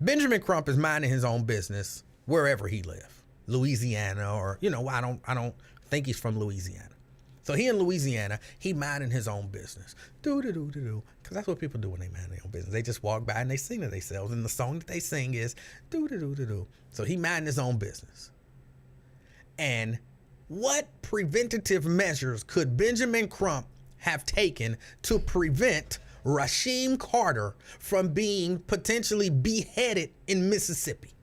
Benjamin Crump is minding his own business wherever he lives. Louisiana, or, I don't think he's from Louisiana. So he in Louisiana, he minding his own business. Do-do-do-do-do. Because that's what people do when they mind their own business. They just walk by and they sing to themselves. And the song that they sing is do-do-do-do-do. So he minding his own business. And what preventative measures could Benjamin Crump have taken to prevent Rasheem Carter from being potentially beheaded in Mississippi?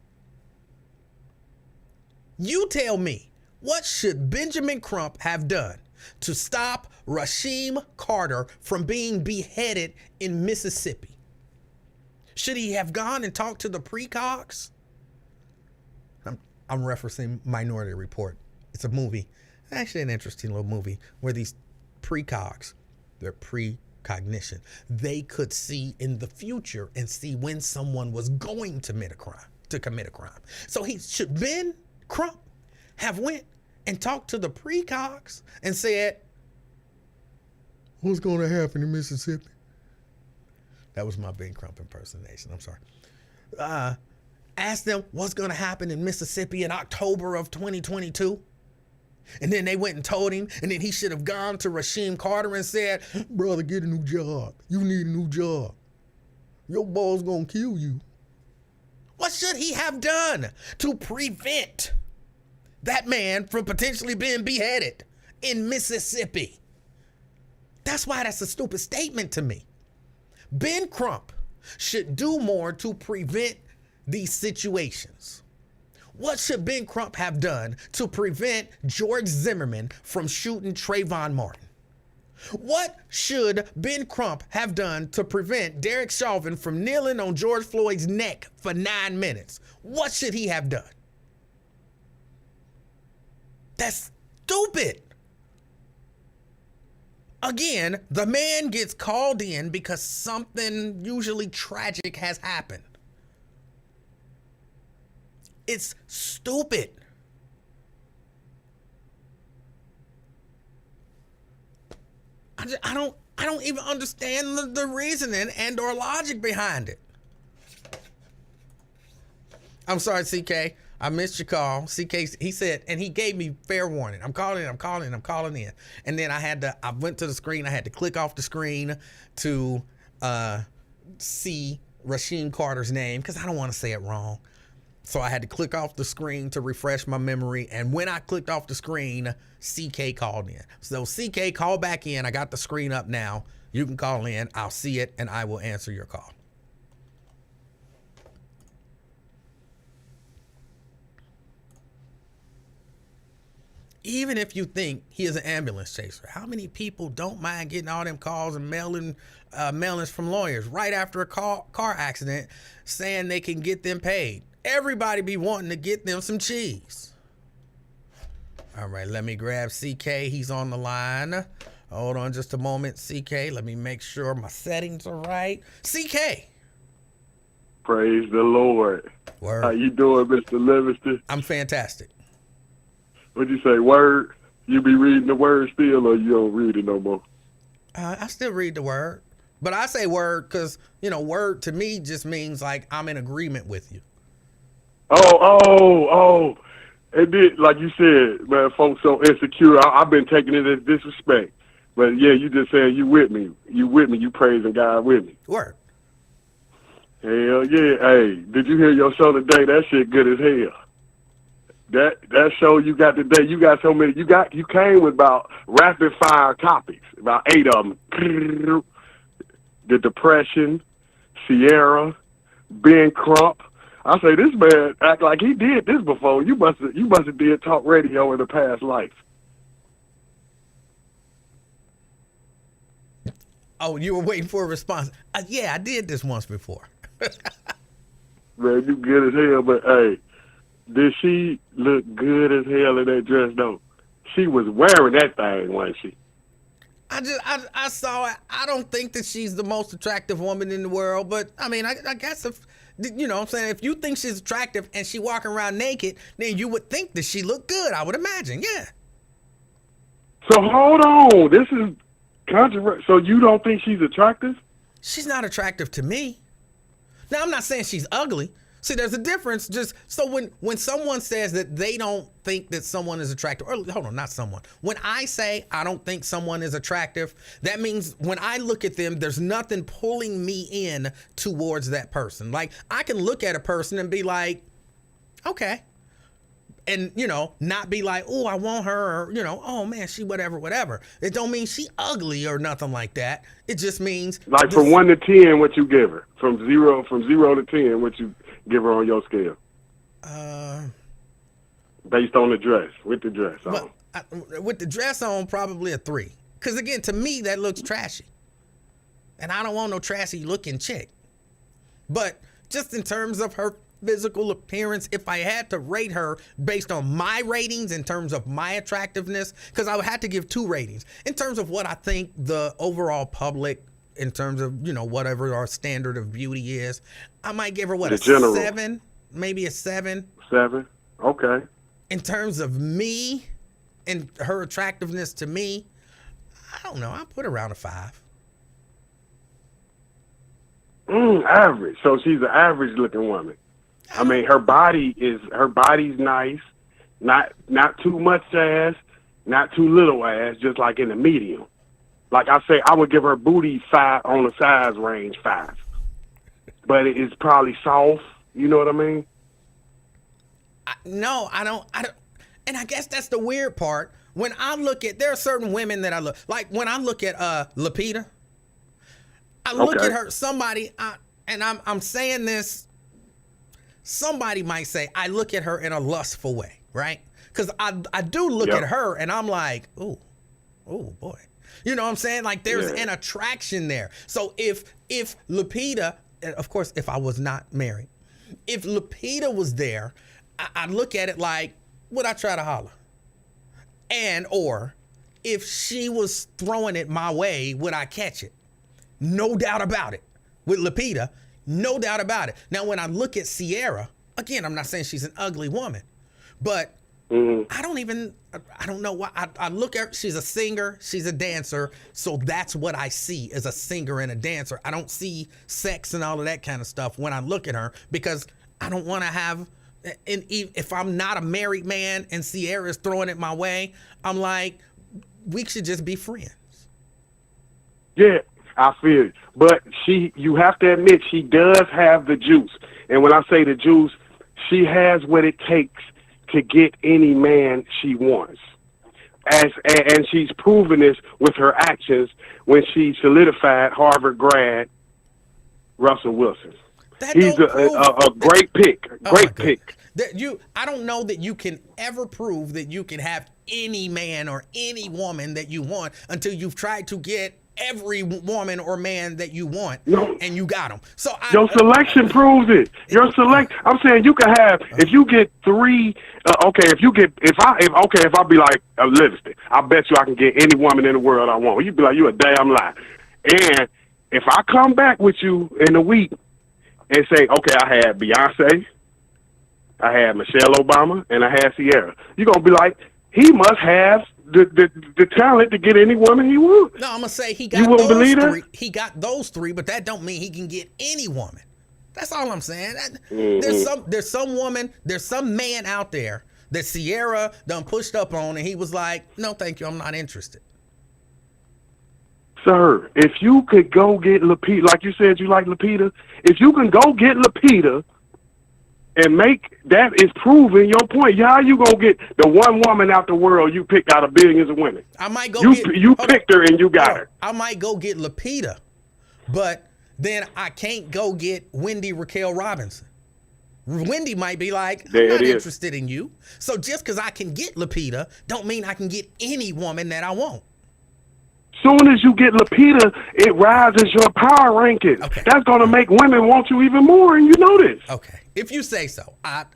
You tell me, what should Benjamin Crump have done to stop Rasheem Carter from being beheaded in Mississippi? Should he have gone and talked to the precogs? I'm referencing Minority Report. It's a movie, actually an interesting little movie, where these precogs, their precognition, they could see in the future and see when someone was going to commit a crime. So should Ben Crump have went and talked to the precogs and said, what's going to happen in Mississippi? That was my Ben Crump impersonation. I'm sorry. Asked them what's going to happen in Mississippi in October of 2022. And then they went and told him, and then he should have gone to Rasheem Carter and said, brother, get a new job. You need a new job. Your boss going to kill you. What should he have done to prevent that man from potentially being beheaded in Mississippi? That's why that's a stupid statement to me. Ben Crump should do more to prevent these situations. What should Ben Crump have done to prevent George Zimmerman from shooting Trayvon Martin? What should Ben Crump have done to prevent Derek Chauvin from kneeling on George Floyd's neck for 9 minutes? What should he have done? That's stupid. Again, the man gets called in because something usually tragic has happened. It's stupid. I don't even understand the reasoning and or logic behind it. I'm sorry, CK. I missed your call. CK, he said, and he gave me fair warning. I'm calling in. And then I went to the screen. I had to click off the screen to see Rasheem Carter's name because I don't want to say it wrong. So I had to click off the screen to refresh my memory. And when I clicked off the screen, CK called in. So CK, call back in. I got the screen up now. You can call in. I'll see it and I will answer your call. Even if you think he is an ambulance chaser, how many people don't mind getting all them calls and mailings from lawyers right after a car accident saying they can get them paid? Everybody be wanting to get them some cheese. All right, let me grab CK. He's on the line. Hold on just a moment, CK. Let me make sure my settings are right. CK. Praise the Lord. Word. How you doing, Mr. Livingston? I'm fantastic. What'd you say, word? You be reading the word still, or you don't read it no more? I still read the word. But I say word because, word to me just means like I'm in agreement with you. Oh. And then, like you said, man, folks so insecure. I've been taking it as disrespect. But yeah, you just saying you with me. You praising God with me. Word. Hell yeah. Hey, did you hear your show today? That shit good as hell. That show you got today, you got so many. You came with about rapid fire topics, about 8 of them. The depression, Sierra, Ben Crump. I say this man act like he did this before. You must have did talk radio in a past life. Oh, you were waiting for a response. Yeah, I did this once before. Man, you good as hell, but hey, did she look good as hell in that dress though? She was wearing that thing, wasn't she? I saw it. I don't think that she's the most attractive woman in the world, but I mean, I guess if, you know what I'm saying, if you think she's attractive and she walking around naked, then you would think that she looked good, I would imagine, yeah. So hold on, this is controversial. So you don't think she's attractive? She's not attractive to me. Now, I'm not saying she's ugly. See, there's a difference. Just so when someone says that they don't think that someone is attractive, or hold on, not someone. When I say I don't think someone is attractive, that means when I look at them, there's nothing pulling me in towards that person. Like, I can look at a person and be like, okay. And, you know, not be like, oh, I want her, or, you know, oh man, she whatever. It don't mean she ugly or nothing like that. It just means like from 1 to 10, what you give her? From zero to 10, what you give her on your scale? Based on the dress, with the dress on. With the dress on, probably a 3. Because again, to me, that looks trashy. And I don't want no trashy looking chick. But just in terms of her physical appearance, if I had to rate her based on my ratings in terms of my attractiveness, because I would have to give 2 ratings. In terms of what I think the overall public, in terms of, you know, whatever our standard of beauty is, I might give her, a 7? Maybe a 7? 7? Okay. In terms of me and her attractiveness to me, I don't know. I'll put around a 5. Average. So she's an average looking woman. I mean, her body's nice, not too much ass, not too little ass, just like in the medium. Like I say, I would give her booty 5 on the size range 5, but it's probably soft. You know what I mean? No, I don't. And I guess that's the weird part. When I look at, there are certain women that I look like. When I look at Lupita, I look at her. Somebody, and I'm saying this. Somebody might say I look at her in a lustful way, right? Because I do look at her and I'm like, oh boy, you know what I'm saying? Like there's an attraction there. So if Lupita, of course, if I was not married, if Lupita was there, I'd look at it like, would I try to holler? And or if she was throwing it my way, would I catch it? No doubt about it. With Lupita. No doubt about it. Now, when I look at Sierra, again, I'm not saying she's an ugly woman, but I don't know why. I look at her, she's a singer, she's a dancer, so that's what I see as a singer and a dancer. I don't see sex and all of that kind of stuff when I look at her, because I don't want to have, and if I'm not a married man and Sierra's throwing it my way, I'm like, we should just be friends. Yeah. I feel it. But you have to admit, she does have the juice. And when I say the juice, she has what it takes to get any man she wants. And she's proven this with her actions when she solidified Harvard grad Russell Wilson. He's a great pick. Great pick. I don't know that you can ever prove that you can have any man or any woman that you want until you've tried to get every woman or man that you want, and you got them. So your selection proves it. I'm saying you can have, if you get 3. If I be like Livingston, I bet you I can get any woman in the world I want. You'd be like, you a damn lie. And if I come back with you in a week and say, okay, I had Beyonce, I had Michelle Obama, and I had Sierra, you're gonna be like, he must have the talent to get any woman he wants. No, I'm gonna say he got those 3. He got those 3, but that don't mean he can get any woman. That's all I'm saying. There's some woman, there's some man out there that Sierra done pushed up on, and he was like, no, thank you, I'm not interested. Sir, if you could go get Lupita, like you said you like Lupita, if you can go get Lupita and make that is proving your point, how you gonna get the one woman out the world you picked out of billions of women? I might go you picked her and you got her. I might go get Lupita, but then I can't go get Wendy Raquel Robinson. Wendy might be like, I'm not interested in you. So just because I can get Lupita don't mean I can get any woman that I want. Soon as you get Lupita, it rises your power ranking. Okay. That's going to make women want you even more, and you know this. Okay. If you say so. I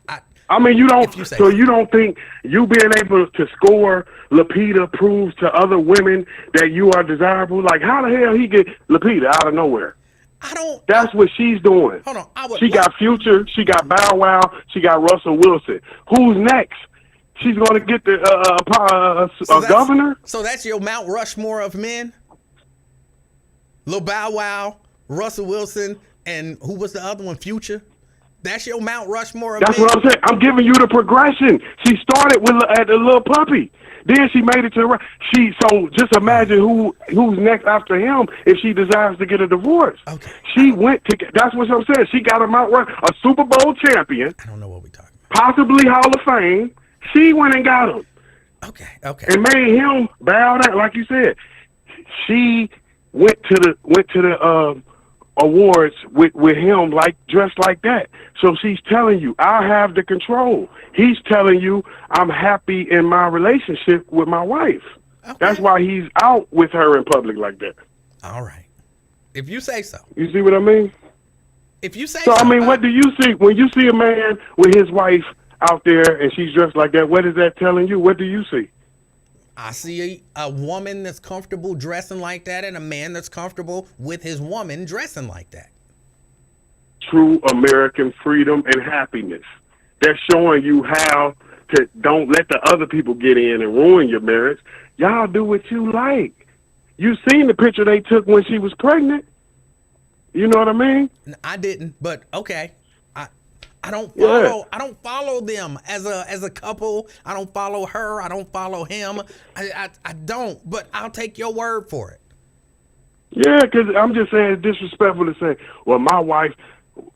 mean, you don't. So you don't think you being able to score Lupita proves to other women that you are desirable? Like, how the hell he get Lupita out of nowhere? I don't. That's what she's doing. Hold on. She got Future. She got Bow Wow. She got Russell Wilson. Who's next? She's going to get the governor. So that's your Mount Rushmore of men? Lil Bow Wow, Russell Wilson, and who was the other one? Future? That's your Mount Rushmore of men? That's what I'm saying. I'm giving you the progression. She started at the little puppy. Then she made it to the so just imagine who's next after him if she desires to get a divorce. Okay. She went to that's what I'm saying. She got a Mount Rushmore, a Super Bowl champion. I don't know what we're talking about. Possibly Hall of Fame. She went and got him. Okay. And made him bow down, like you said. She went to the awards with him dressed like that. So she's telling you, I have the control. He's telling you, I'm happy in my relationship with my wife. Okay. That's why he's out with her in public like that. All right. If you say so. You see what I mean? If you say so. So, I mean, what do you see? When you see a man with his wife out there and she's dressed like that, what is that telling you? What do you see? I see a woman that's comfortable dressing like that and a man that's comfortable with his woman dressing like that. True American freedom and happiness. They're showing you how to don't let the other people get in and ruin your marriage. Y'all do what you like. You seen the picture they took when she was pregnant. You know what I mean? I didn't, but okay. I don't follow. Yeah. I don't follow them as a couple. I don't follow her. I don't follow him. I don't. But I'll take your word for it. Yeah, because I'm just saying it's disrespectful to say, well, my wife,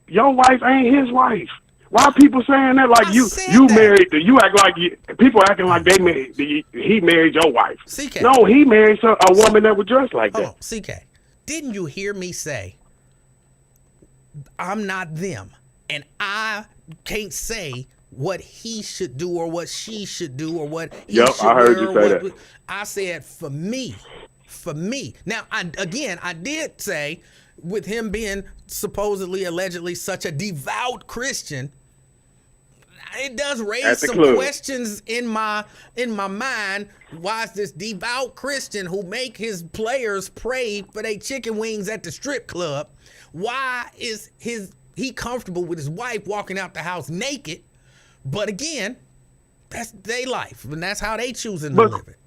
your wife ain't his wife. Why are people saying that? Like you married. You act like people acting like he married your wife. CK. No, he married a woman that was dressed like that. Hold on, CK. Didn't you hear me say, I'm not them? And I can't say what he should do or what she should do or what he should do. I heard you say that. I said for me. Now, I did say with him being supposedly, allegedly such a devout Christian, it does raise some questions in my mind. Why is this devout Christian who make his players pray for their chicken wings at the strip club? Why is he comfortable with his wife walking out the house naked? But again, that's their life, and that's how they choosing to live it.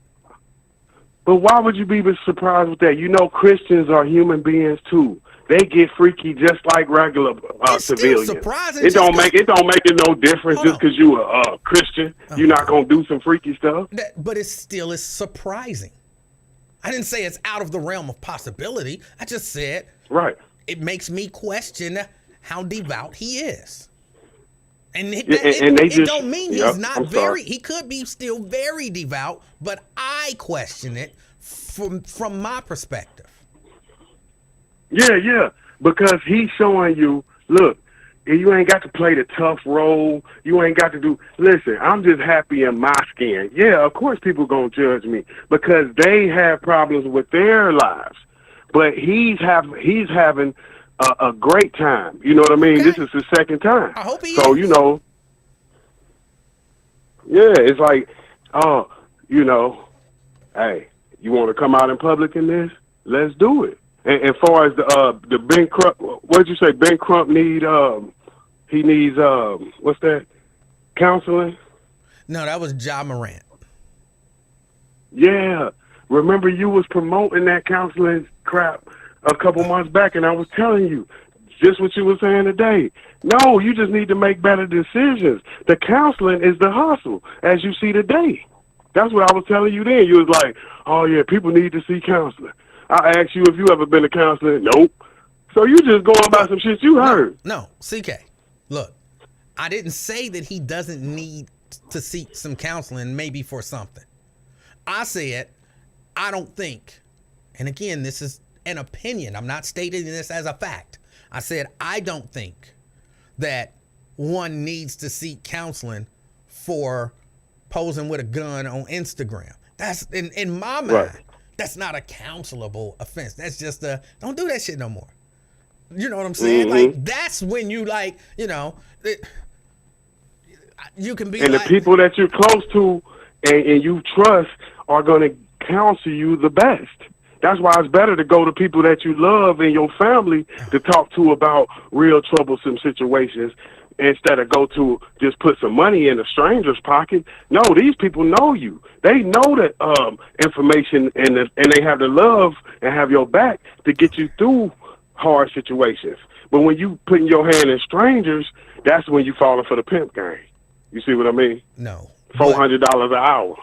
But why would you be surprised with that? You know, Christians are human beings too. They get freaky just like regular civilians. Surprising. It don't make it no difference just because you a Christian. You're not gonna do some freaky stuff. But it still is surprising. I didn't say it's out of the realm of possibility. I just said it makes me question how devout he is. And it don't mean he's not very. He could be still very devout, but I question it from my perspective. Yeah, because he's showing you, look, you ain't got to play the tough role. You ain't got to do. Listen, I'm just happy in my skin. Yeah, of course people gonna judge me because they have problems with their lives, but he's having a great time. You know what I mean? Okay. This is his second time. I hope he so is. You know, yeah, it's like, oh, you know, hey, you want to come out in public in this? Let's do it. And as far as the Ben Crump, what did you say? Ben Crump needs what's that? Counseling? No, that was Ja Morant. Yeah, remember you was promoting that counseling crap a couple months back, and I was telling you, just what you were saying today. No, you just need to make better decisions. The counseling is the hustle, as you see today. That's what I was telling you then. You was like, oh, yeah, people need to see counseling. I asked you if you ever been to counseling. Nope. So you just going about some shit you heard. No, CK, look, I didn't say that he doesn't need to seek some counseling maybe for something. I said, I don't think, and again, this is an opinion. I'm not stating this as a fact. I said, I don't think that one needs to seek counseling for posing with a gun on Instagram. That's in my mind, Right. That's not a counselable offense. That's just don't do that shit no more. You know what I'm saying? Like, that's when you you can be And like, the people that you're close to and you trust are going to counsel you the best. That's why it's better to go to people that you love and your family to talk to about real troublesome situations instead of go to just put some money in a stranger's pocket. No, these people know you. They know the information and they have the love and have your back to get you through hard situations. But when you putting your hand in strangers, that's when you falling for the pimp game. You see what I mean? no. $400 an hour.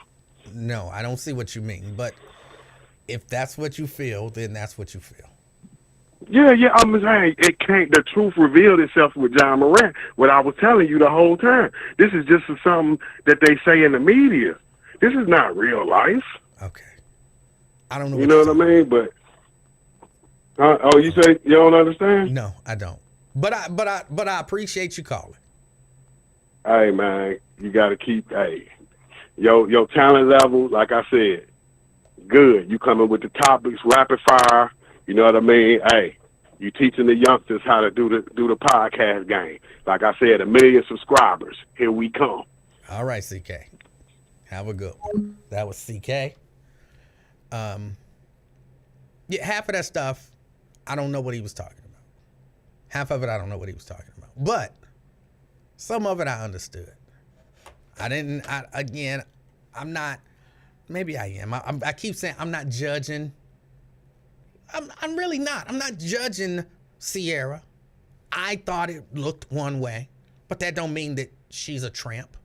No, I don't see what you mean. But if that's what you feel, then that's what you feel. Yeah, I'm saying it can't. The truth revealed itself with John Morant. What I was telling you the whole time. This is just something that they say in the media. This is not real life. Okay. I don't know. You know what I mean? But you say you don't understand? No, I don't. But I appreciate you calling. Hey man, you got to keep your talent level. Like I said, good. You coming with the topics rapid fire. You know what I mean? Hey, you teaching the youngsters how to do the podcast game. Like I said, 1 million subscribers. Here we come. All right, CK. Have a good one. That was CK. Yeah, half of that stuff, I don't know what he was talking about. Half of it, I don't know what he was talking about. But some of it I understood. I'm not, maybe I am. I keep saying I'm not judging. I'm really not. I'm not judging Sierra. I thought it looked one way, but that don't mean that she's a tramp.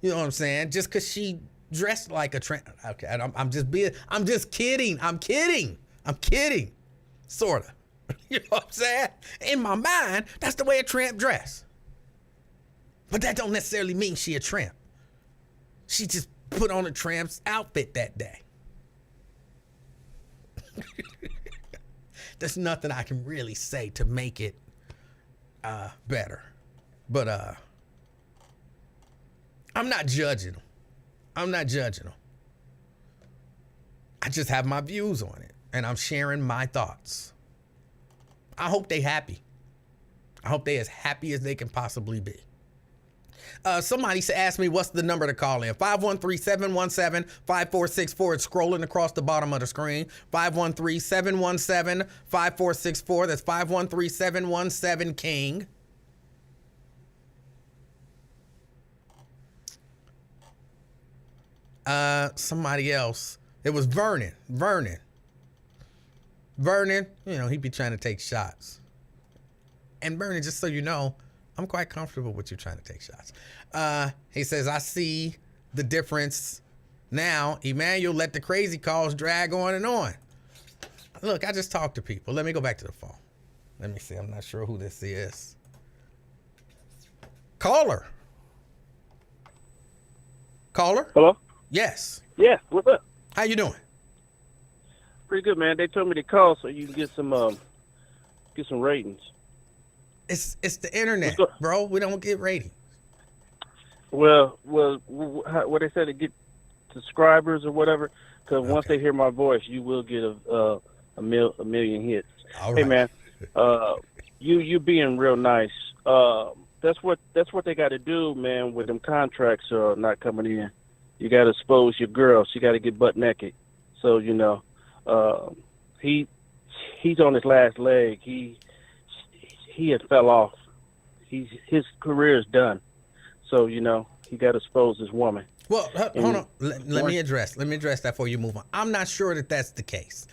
You know what I'm saying? Just because she dressed like a tramp. Okay, I'm just kidding. I'm kidding. Sorta. You know what I'm saying? In my mind, that's the way a tramp dress. But that don't necessarily mean she a tramp. She just put on a tramp's outfit that day. There's nothing I can really say to make it better. But I'm not judging them. I just have my views on it, and I'm sharing my thoughts. I hope they happy. I hope they as happy as they can possibly be. Somebody asked me what's the number to call in. 513-717-5464. It's scrolling across the bottom of the screen. 513-717-5464. That's 513-717-KING. Somebody else. It was Vernon. Vernon, he'd be trying to take shots. And Vernon, just so you know, I'm quite comfortable with you trying to take shots. He says, I see the difference now. Emanuel let the crazy calls drag on and on. Look, I just talk to people. Let me go back to the phone. Let me see. I'm not sure who this is. Caller. Hello? Yes. Yeah, what's up? How you doing? Pretty good, man. They told me to call so you can get some ratings. It's the internet, bro. We don't get ratings. Well, what they said to get subscribers or whatever, because once they hear my voice, you will get a million hits. All hey, right. man, you being real nice. That's what they got to do, man. With them contracts not coming in, you got to expose your girl. She got to get butt naked. So he's on his last leg. He had fell off. His career is done. So, he got to expose his woman. Well, hold on. Let me address that before you move on. I'm not sure that that's the case.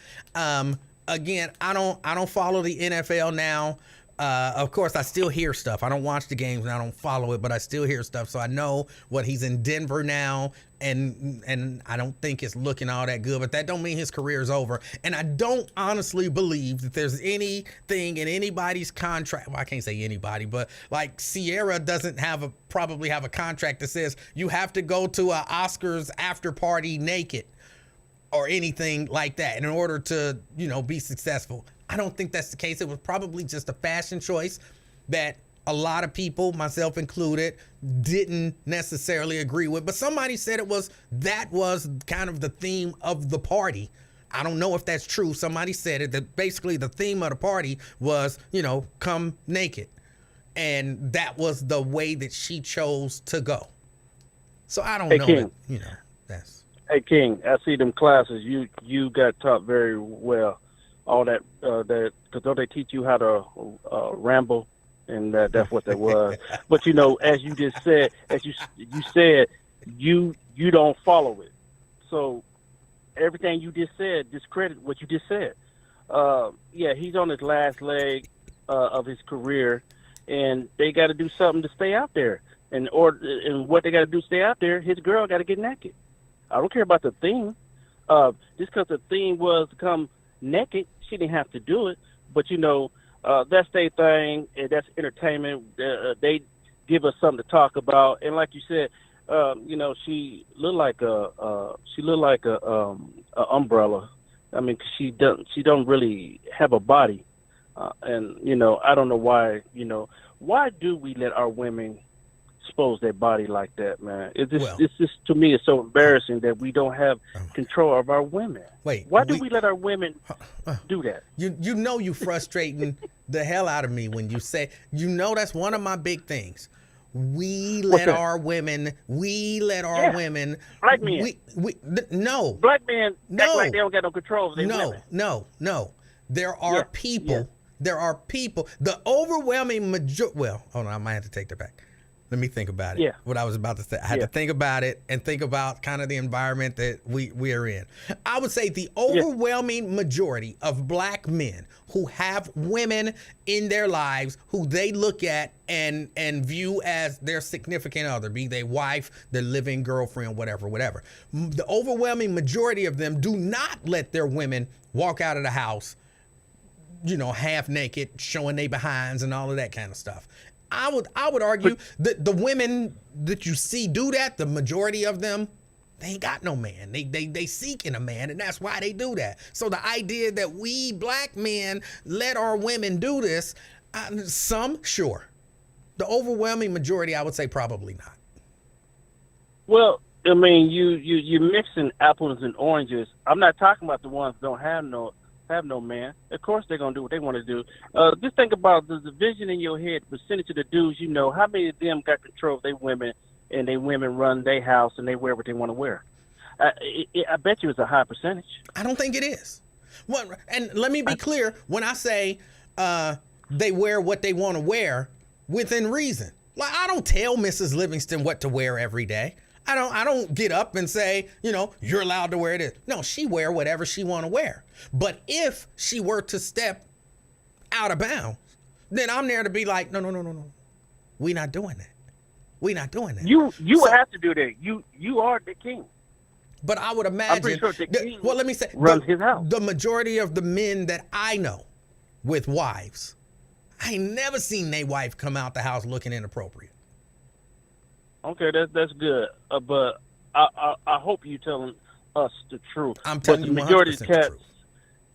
again, I don't follow the NFL now. Of course, I still hear stuff. I don't watch the games and I don't follow it, but I still hear stuff. So I know what he's in Denver now, and I don't think it's looking all that good. But that don't mean his career is over. And I don't honestly believe that there's anything in anybody's contract. Well, I can't say anybody, but like Sierra doesn't probably have a contract that says you have to go to a Oscars after party naked or anything like that in order to, be successful. I don't think that's the case. It was probably just a fashion choice that a lot of people, myself included, didn't necessarily agree with. But somebody said that was kind of the theme of the party. I don't know if that's true. Somebody said it, that basically the theme of the party was, come naked. And that was the way that she chose to go. So I don't know. King. That's. Hey, King, I see them classes. You got taught very well. All that because don't they teach you how to ramble, and that's what that was. But as you just said, you don't follow it. So everything you just said discredit what you just said. Yeah, he's on his last leg of his career, and they got to do something to stay out there. And what they got to do to stay out there, his girl got to get naked. I don't care about the theme. Just because the theme was to come naked, she didn't have to do it. But that's their thing, and that's entertainment. They give us something to talk about, and like you said, she looked like a umbrella. I mean, she don't really have a body, and I don't know why. Why do we let our women expose their body like that, man? It's just to me, it's so embarrassing that we don't have control of our women. Why do we let our women do that? You frustrating the hell out of me when you say, that's one of my big things. We let our women. Black men. No. Black men act like they don't got no control of their women. No. There are people. Yeah. There are people. The overwhelming majority. Well, hold on. I might have to take that back. Let me think about it. Yeah. What I was about to say. I had to think about it and think about kind of the environment that we are in. I would say the overwhelming majority of black men who have women in their lives who they look at and view as their significant other, be they wife, their living girlfriend, whatever. The overwhelming majority of them do not let their women walk out of the house, half naked, showing their behinds and all of that kind of stuff. I would argue that the women that you see do that, the majority of them, they ain't got no man. They seeking a man, and that's why they do that. So the idea that we black men let our women do this, some, sure. The overwhelming majority, I would say probably not. Well, I mean, you're mixing apples and oranges. I'm not talking about the ones that don't have no man. Of course they're gonna do what they want to do. Just think about the division in your head, percentage of the dudes how many of them got control of their women, and they women run their house and they wear what they want to wear. I bet you it's a high percentage. I don't think it is. Well, and let me be clear, when I say they wear what they want to wear within reason. Like, I don't tell Mrs. Livingston what to wear every day. I don't get up and say, you're allowed to wear this. No, she wear whatever she want to wear. But if she were to step out of bounds, then I'm there to be like, no. We not doing that. We not doing that. You would have to do that. You are the king. But I would imagine. I'm pretty sure the king let me say, runs his house. The majority of the men that I know with wives, I ain't never seen their wife come out the house looking inappropriate. Okay, that's good. But I hope you're telling us the truth. I'm telling you 100% the truth.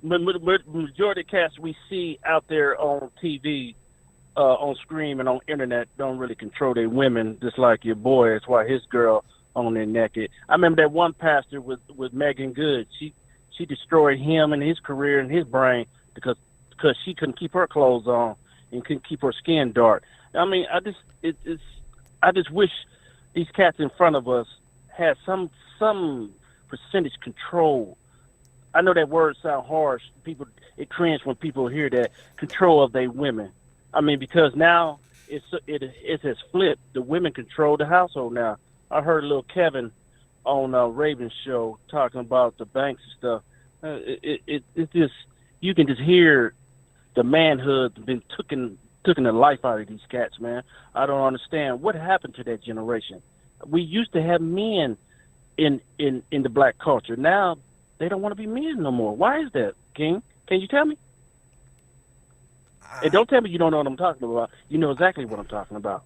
Majority of cats we see out there on TV, on screen and on internet don't really control their women, just like your boy. That's why his girl on their naked. I remember that one pastor with Megan Good. She destroyed him and his career and his brain because she couldn't keep her clothes on and couldn't keep her skin dark. I mean, I just wish these cats in front of us had some percentage control. I know that word sounds harsh. It cringe when people hear that, control of their women. I mean, because now it has flipped. The women control the household now. I heard little Kevin on Raven's show talking about the banks and stuff. you can just hear the manhood been taking the life out of these cats, man. I don't understand what happened to that generation. We used to have men in the black culture. Now they don't want to be men no more. Why is that, King? Can you tell me? And don't tell me you don't know what I'm talking about. You know exactly what I'm talking about.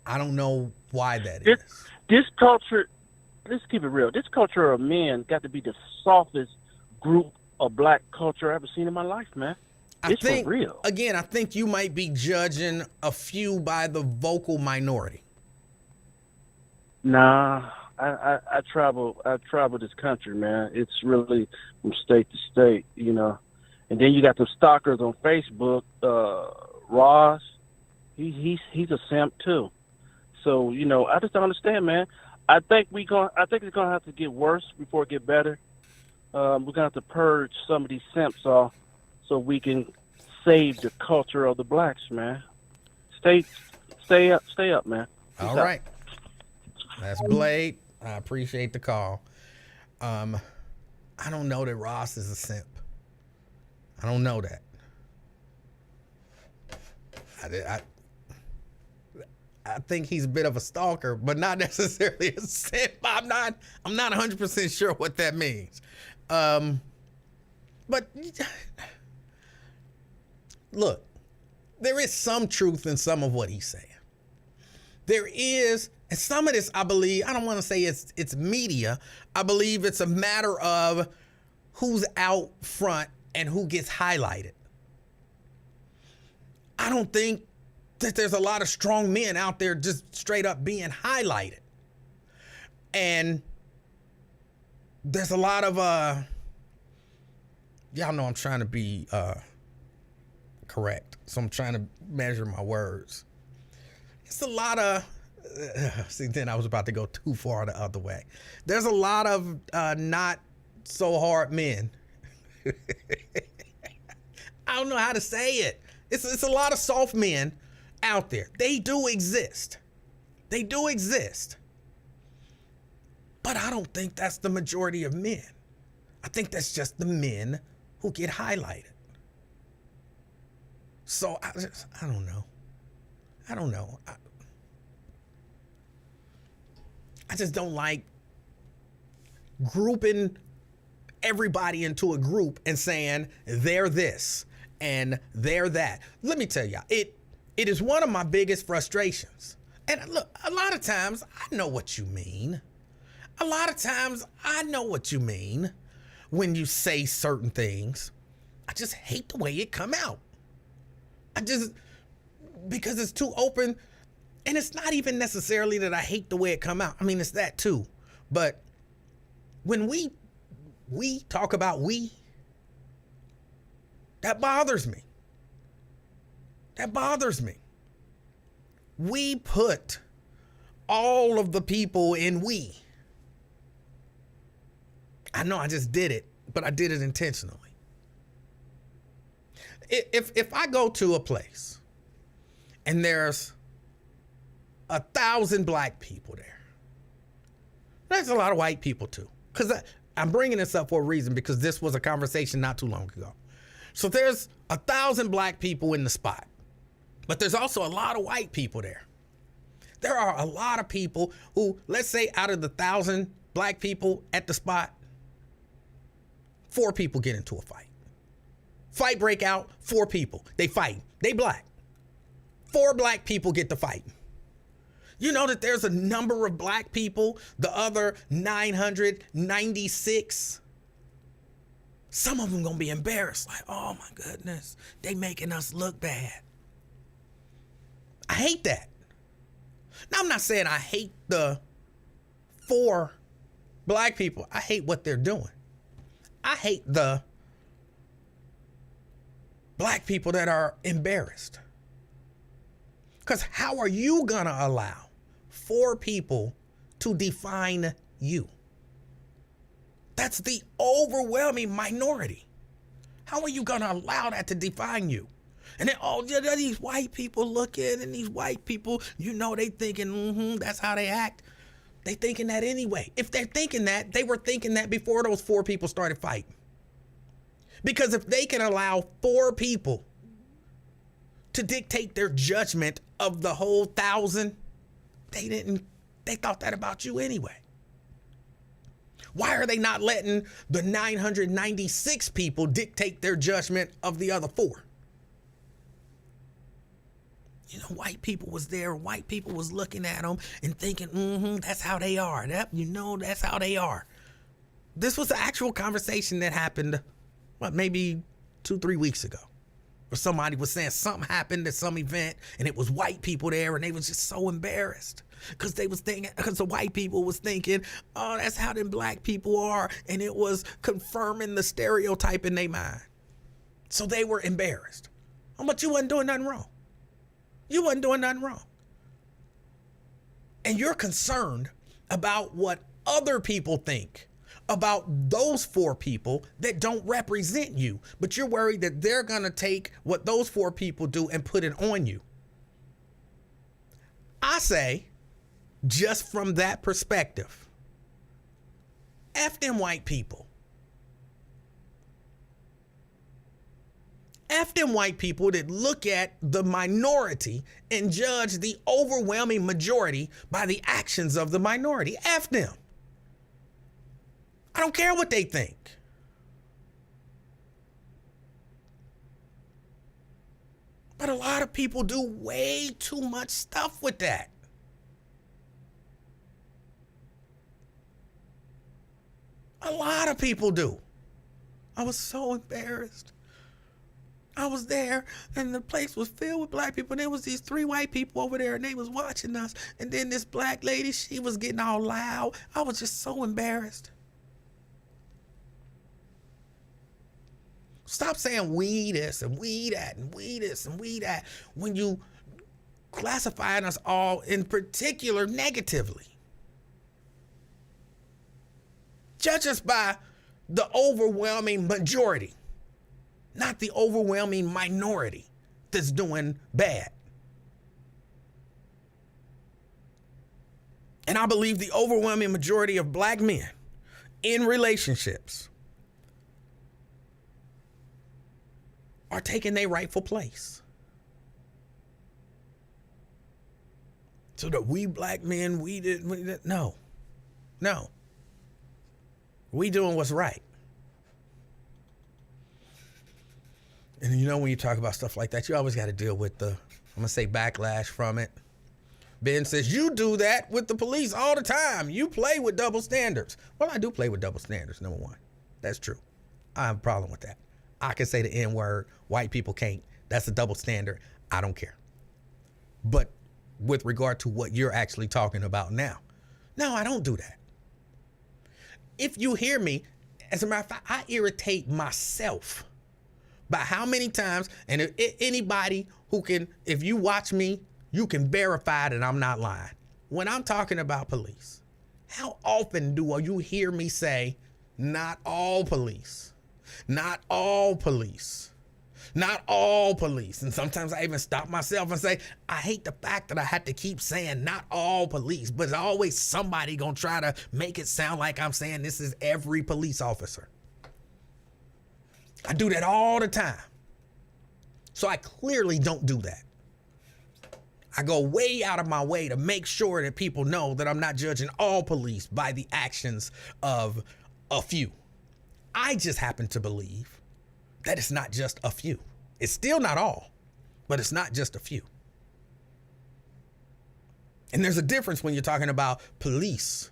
I don't know why that is. This culture, let's keep it real. This culture of men got to be the softest group of black culture I've ever seen in my life, man. It's for real. Again, I think you might be judging a few by the vocal minority. Nah, I travel this country, man. It's really from state to state, you know. And then you got the stalkers on Facebook. Ross, he's a simp too. So, you know, I just don't understand, man. I think it's gonna have to get worse before it get better. We're gonna have to purge some of these simps off so we can save the culture of the blacks, man. Stay up, man. All right. That's Blade. I appreciate the call. I don't know that Ross is a simp. I don't know that. I think he's a bit of a stalker, but not necessarily a simp. I'm not 100% sure what that means. But look, there is some truth in some of what he's saying. There is, and some of this, I believe, I don't want to say it's media. I believe it's a matter of who's out front and who gets highlighted. I don't think that there's a lot of strong men out there just straight up being highlighted. And there's a lot of, y'all know I'm trying to be correct. So I'm trying to measure my words. It's a lot of, see, then I was about to go too far the other way. There's a lot of not so hard men. I don't know how to say it. It's a lot of soft men out there. They do exist. They do exist. But I don't think that's the majority of men. I think that's just the men who get highlighted. So I don't know. I don't know. I just don't like grouping everybody into a group and saying they're this and they're that. Let me tell y'all, it is one of my biggest frustrations. And look, a lot of times I know what you mean. A lot of times I know what you mean when you say certain things. I just hate the way it come out. Because it's too open. And it's not even necessarily that I hate the way it come out. I mean, it's that too. But when we talk about we, that bothers me. That bothers me. We put all of the people in we. I know I just did it, but I did it intentionally. If I go to a place and there's 1,000 black people there, there's a lot of white people too. Because I'm bringing this up for a reason, because this was a conversation not too long ago. So there's 1,000 black people in the spot, but there's also a lot of white people there. There are a lot of people who, let's say out of the 1,000 black people at the spot, 4 people get into a fight. Fight break out, 4 people. They fight. They black. 4 black people get to fight. You know that there's a number of black people, the other 996. Some of them gonna be embarrassed, like, oh my goodness, they making us look bad. I hate that. Now, I'm not saying I hate the 4 black people. I hate what they're doing. I hate the black people that are embarrassed. Because how are you gonna allow 4 people to define you? That's the overwhelming minority. How are you gonna allow that to define you? And then, oh, these white people looking, and these white people, you know, they thinking, that's how they act. They thinking that anyway. If they're thinking that, they were thinking that before those 4 people started fighting. Because if they can allow 4 people to dictate their judgment of the whole 1,000, they thought that about you anyway. Why are they not letting the 996 people dictate their judgment of the other 4? You know, white people was there. White people was looking at them and thinking, that's how they are. That's how they are. This was an actual conversation that happened, maybe 2-3 weeks ago. Where somebody was saying something happened at some event and it was white people there and they was just so embarrassed because the white people was thinking, oh, that's how them black people are. And it was confirming the stereotype in their mind. So they were embarrassed. But you wasn't doing nothing wrong. You wasn't doing nothing wrong. And you're concerned about what other people think about those 4 people that don't represent you, but you're worried that they're going to take what those 4 people do and put it on you. I say, just from that perspective, F them white people. F them white people that look at the minority and judge the overwhelming majority by the actions of the minority. F them. I don't care what they think. But a lot of people do way too much stuff with that. A lot of people do. I was so embarrassed. I was there and the place was filled with black people. And there was these 3 white people over there and they was watching us. And then this black lady, she was getting all loud. I was just so embarrassed. Stop saying we this and we that and we this and we that when you classifying us all in particular negatively. Judge us by the overwhelming majority, not the overwhelming minority that's doing bad. And I believe the overwhelming majority of black men in relationships are taking their rightful place. So that we black men, we did no. We doing what's right. And you know, when you talk about stuff like that, you always got to deal with the, I'm gonna say, backlash from it. Ben says, you do that with the police all the time. You play with double standards. Well, I do play with double standards, number one. That's true. I have a problem with that. I can say the N-word. White people can't. That's a double standard. I don't care. But with regard to what you're actually talking about now, no, I don't do that. If you hear me, as a matter of fact, I irritate myself by how many times, and if anybody who can, if you watch me, you can verify that I'm not lying. When I'm talking about police, how often do you hear me say, not all police, not all police, not all police? And sometimes I even stop myself and say, I hate the fact that I had to keep saying not all police, but there's always somebody gonna try to make it sound like I'm saying this is every police officer. I do that all the time. So I clearly don't do that. I go way out of my way to make sure that people know that I'm not judging all police by the actions of a few. I just happen to believe that it's not just a few. It's still not all, but it's not just a few. And there's a difference when you're talking about police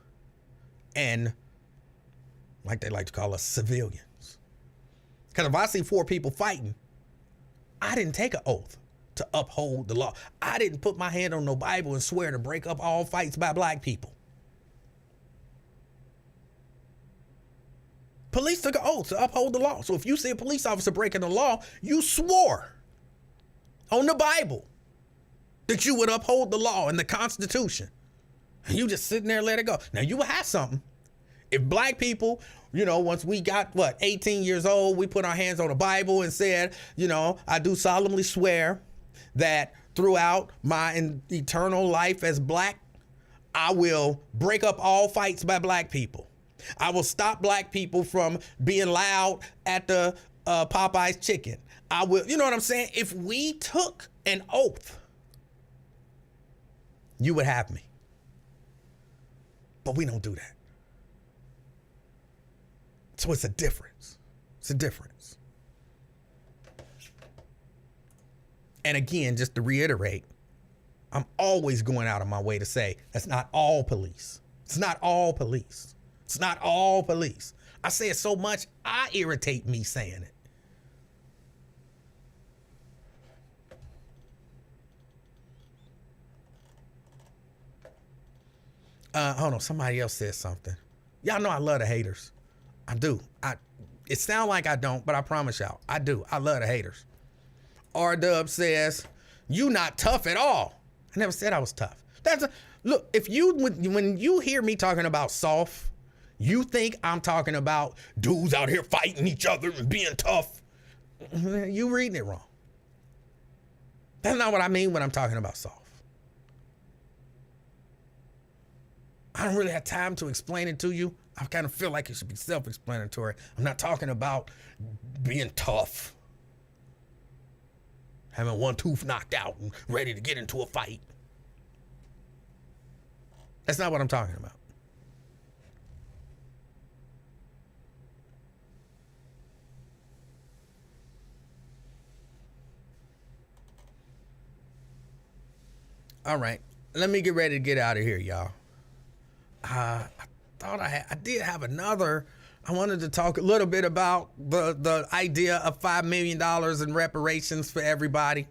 and, like they like to call us, civilians. Because if I see 4 people fighting, I didn't take an oath to uphold the law. I didn't put my hand on no Bible and swear to break up all fights by black people. Police took an oath to uphold the law. So if you see a police officer breaking the law, you swore on the Bible that you would uphold the law and the Constitution. And you just sitting there and let it go. Now you would have something. If black people, once we got, 18 years old, we put our hands on the Bible and said, I do solemnly swear that throughout my eternal life as black, I will break up all fights by black people. I will stop black people from being loud at the Popeye's chicken. I will, you know what I'm saying? If we took an oath, you would have me. But we don't do that. So it's a difference. It's a difference. And again, just to reiterate, I'm always going out of my way to say that's not all police. It's not all police. It's not all police. I say it so much, I irritate me saying it. Hold on, somebody else said something. Y'all know I love the haters. I do. It sounds like I don't, but I promise y'all, I do. I love the haters. R-Dub says, you not tough at all. I never said I was tough. Look, when you hear me talking about soft, you think I'm talking about dudes out here fighting each other and being tough. You reading it wrong. That's not what I mean when I'm talking about soft. I don't really have time to explain it to you. I kind of feel like it should be self-explanatory. I'm not talking about being tough, having one tooth knocked out and ready to get into a fight. That's not what I'm talking about. All right, let me get ready to get out of here, y'all. I thought I did have another. I wanted to talk a little bit about the idea of $5 million in reparations for everybody.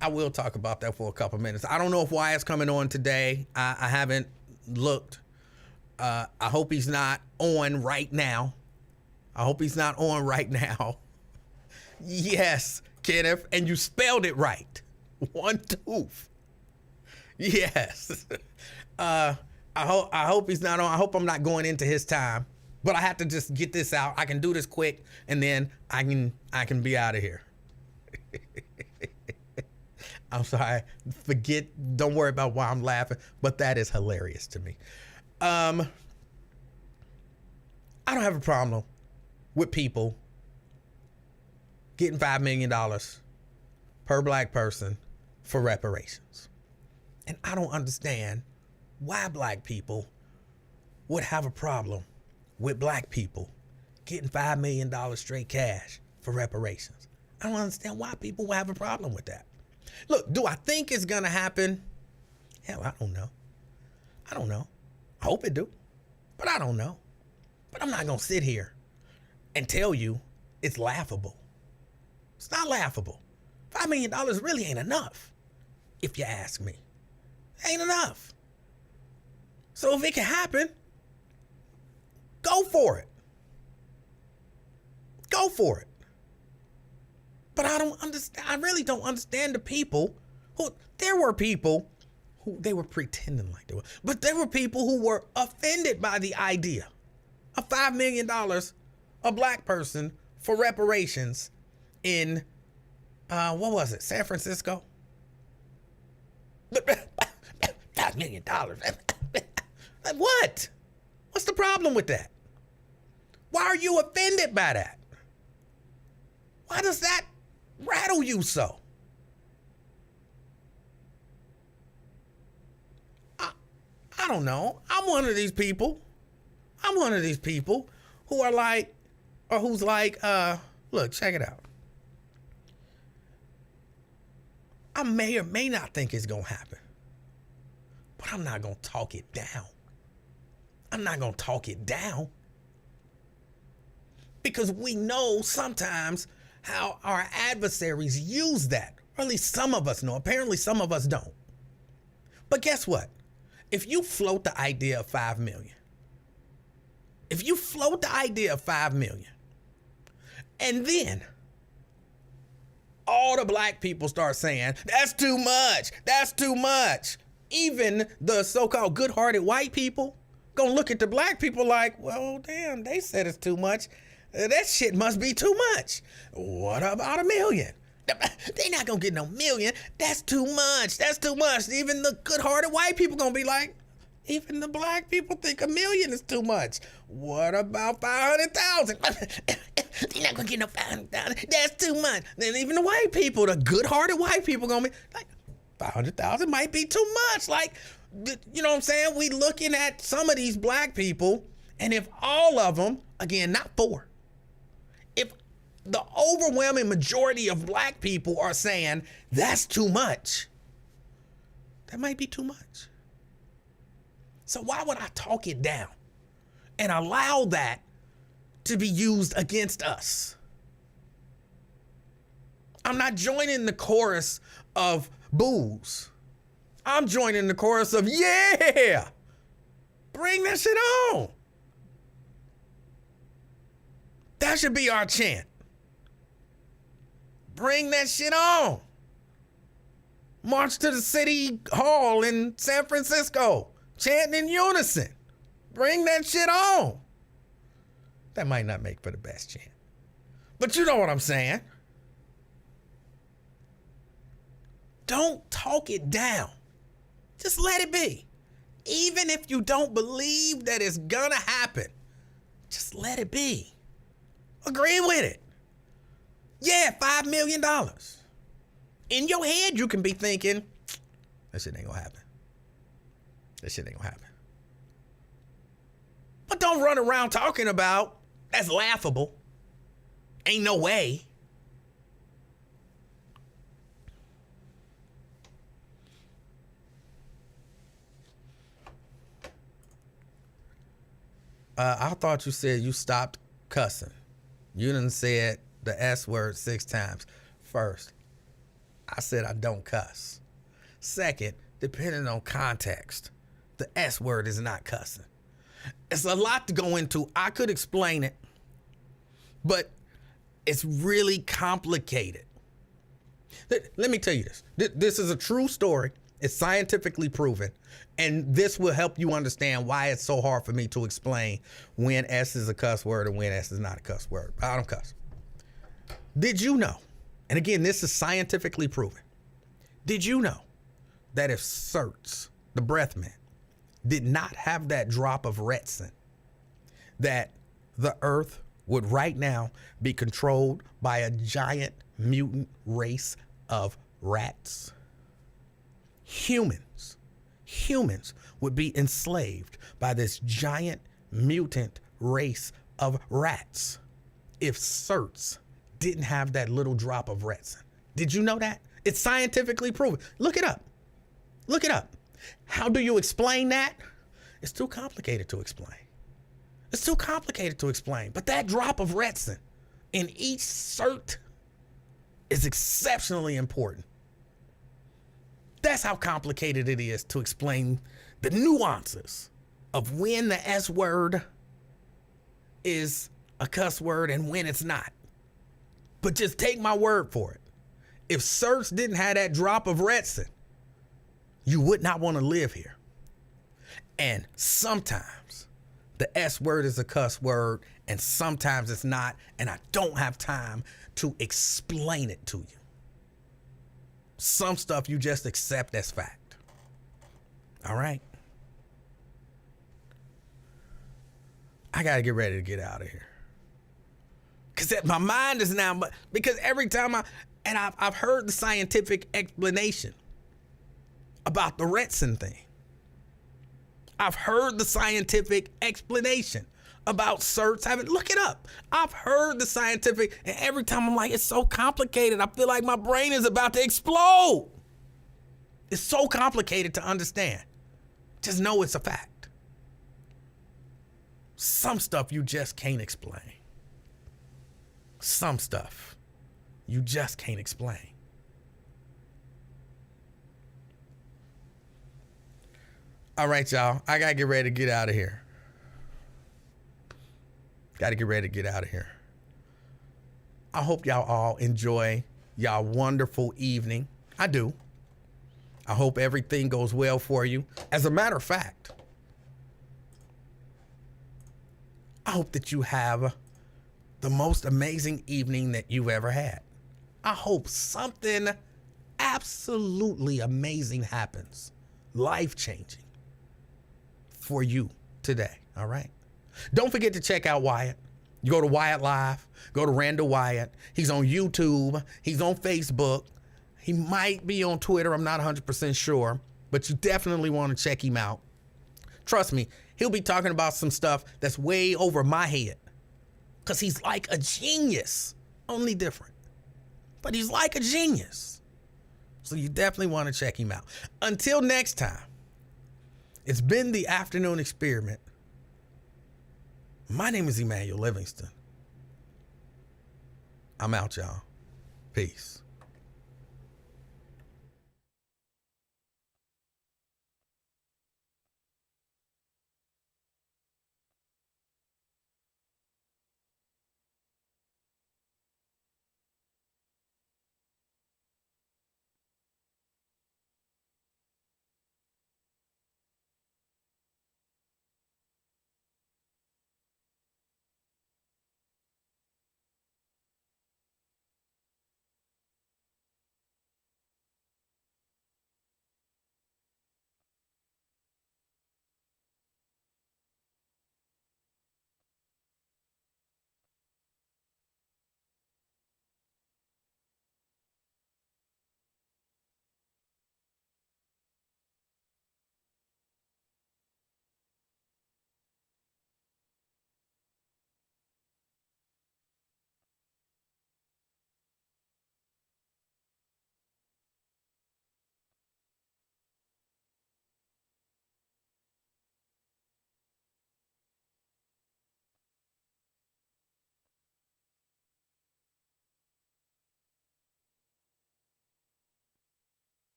I will talk about that for a couple minutes. I don't know if Wyatt's coming on today. I haven't looked. I hope he's not on right now. Yes, Kenneth, and you spelled it right. One tooth. Yes. I hope he's not on. I hope I'm not going into his time. But I have to just get this out. I can do this quick, and then I can be out of here. I'm sorry. Don't worry about why I'm laughing, but that is hilarious to me. I don't have a problem with people getting $5 million per black person for reparations. And I don't understand why black people would have a problem with black people getting $5 million straight cash for reparations. I don't understand why people would have a problem with that. Look, do I think it's gonna happen? Hell, I don't know. I hope it do, but I don't know. But I'm not gonna sit here and tell you it's laughable. It's not laughable. $5 million really ain't enough, if you ask me. Ain't enough. So if it can happen, go for it. Go for it. But I don't understand. I really don't understand the people who, there were people who, they were pretending like they were, but there were people who were offended by the idea of $5 million a black person for reparations in, what was it, San Francisco? $5 million. What? What's the problem with that? Why are you offended by that? Why does that rattle you so? I don't know. I'm one of these people who are like, or who's like, look, check it out. I may or may not think it's gonna happen, but I'm not gonna talk it down. Because we know sometimes how our adversaries use that. Or at least some of us know. Apparently some of us don't. But guess what? If you float the idea of 5 million, and then all the black people start saying, that's too much. Even the so-called good-hearted white people gonna look at the black people like, well, damn, they said it's too much. That shit must be too much. What about $1 million? They not gonna get no $1 million. That's too much. Even the good-hearted white people gonna be like, Even the black people think 1 million is too much. What about 500,000? You're not gonna get no 500,000. That's too much. Then even the white people, the good-hearted white people, gonna be like, 500,000 might be too much. Like, you know what I'm saying? We looking at some of these black people, and if all of them, again, not 4, if the overwhelming majority of black people are saying that's too much, that might be too much. So why would I talk it down and allow that to be used against us? I'm not joining the chorus of boos. I'm joining the chorus of, yeah, bring that shit on. That should be our chant. Bring that shit on. March to the city hall in San Francisco, chanting in unison. Bring that shit on. That might not make for the best chant, but you know what I'm saying. Don't talk it down. Just let it be. Even if you don't believe that it's gonna happen, just let it be. Agree with it. Yeah, $5 million. In your head, you can be thinking, that shit ain't gonna happen. That shit ain't gonna happen. But don't run around talking about, that's laughable. Ain't no way. I thought you said you stopped cussing. You done said the S word 6 times. First, I said I don't cuss. Second, depending on context, the S word is not cussing. It's a lot to go into. I could explain it, but it's really complicated. Let me tell you this. This is a true story. It's scientifically proven. And this will help you understand why it's so hard for me to explain when S is a cuss word and when S is not a cuss word. I don't cuss. Did you know, and again, this is scientifically proven, did you know that if certs, the breath mint, did not have that drop of retsin, that the earth would right now be controlled by a giant mutant race of rats? Humans would be enslaved by this giant mutant race of rats if certs didn't have that little drop of retsin. Did you know that? It's scientifically proven. Look it up. Look it up. How do you explain that? It's too complicated to explain. It's too complicated to explain. But that drop of retsin in each cert is exceptionally important. That's how complicated it is to explain the nuances of when the S word is a cuss word and when it's not. But just take my word for it. If certs didn't have that drop of retsin, you would not want to live here. And sometimes the S word is a cuss word and sometimes it's not, and I don't have time to explain it to you. Some stuff you just accept as fact. All right? I got to get ready to get out of here. Because my mind is now, because every time I've heard the scientific explanation about the retsin thing. I've heard the scientific explanation about certs having, look it up. I've heard the scientific, and every time I'm like, it's so complicated. I feel like my brain is about to explode. It's so complicated to understand. Just know it's a fact. Some stuff you just can't explain. Some stuff you just can't explain. All right, y'all. I got to get ready to get out of here. Got to get ready to get out of here. I hope y'all all enjoy y'all wonderful evening. I do. I hope everything goes well for you. As a matter of fact, I hope that you have the most amazing evening that you've ever had. I hope something absolutely amazing happens. Life-changing. for you today, all right? Don't forget to check out Wyatt. You go to Wyatt Live, go to Randall Wyatt. He's on YouTube. He's on Facebook. He might be on Twitter. I'm not 100% sure, but you definitely want to check him out. Trust me, he'll be talking about some stuff that's way over my head because he's like a genius, only different. But he's like a genius. So you definitely want to check him out. Until next time, it's been the Afternoon Experiment. My name is Emanuel Livingston. I'm out, y'all. Peace.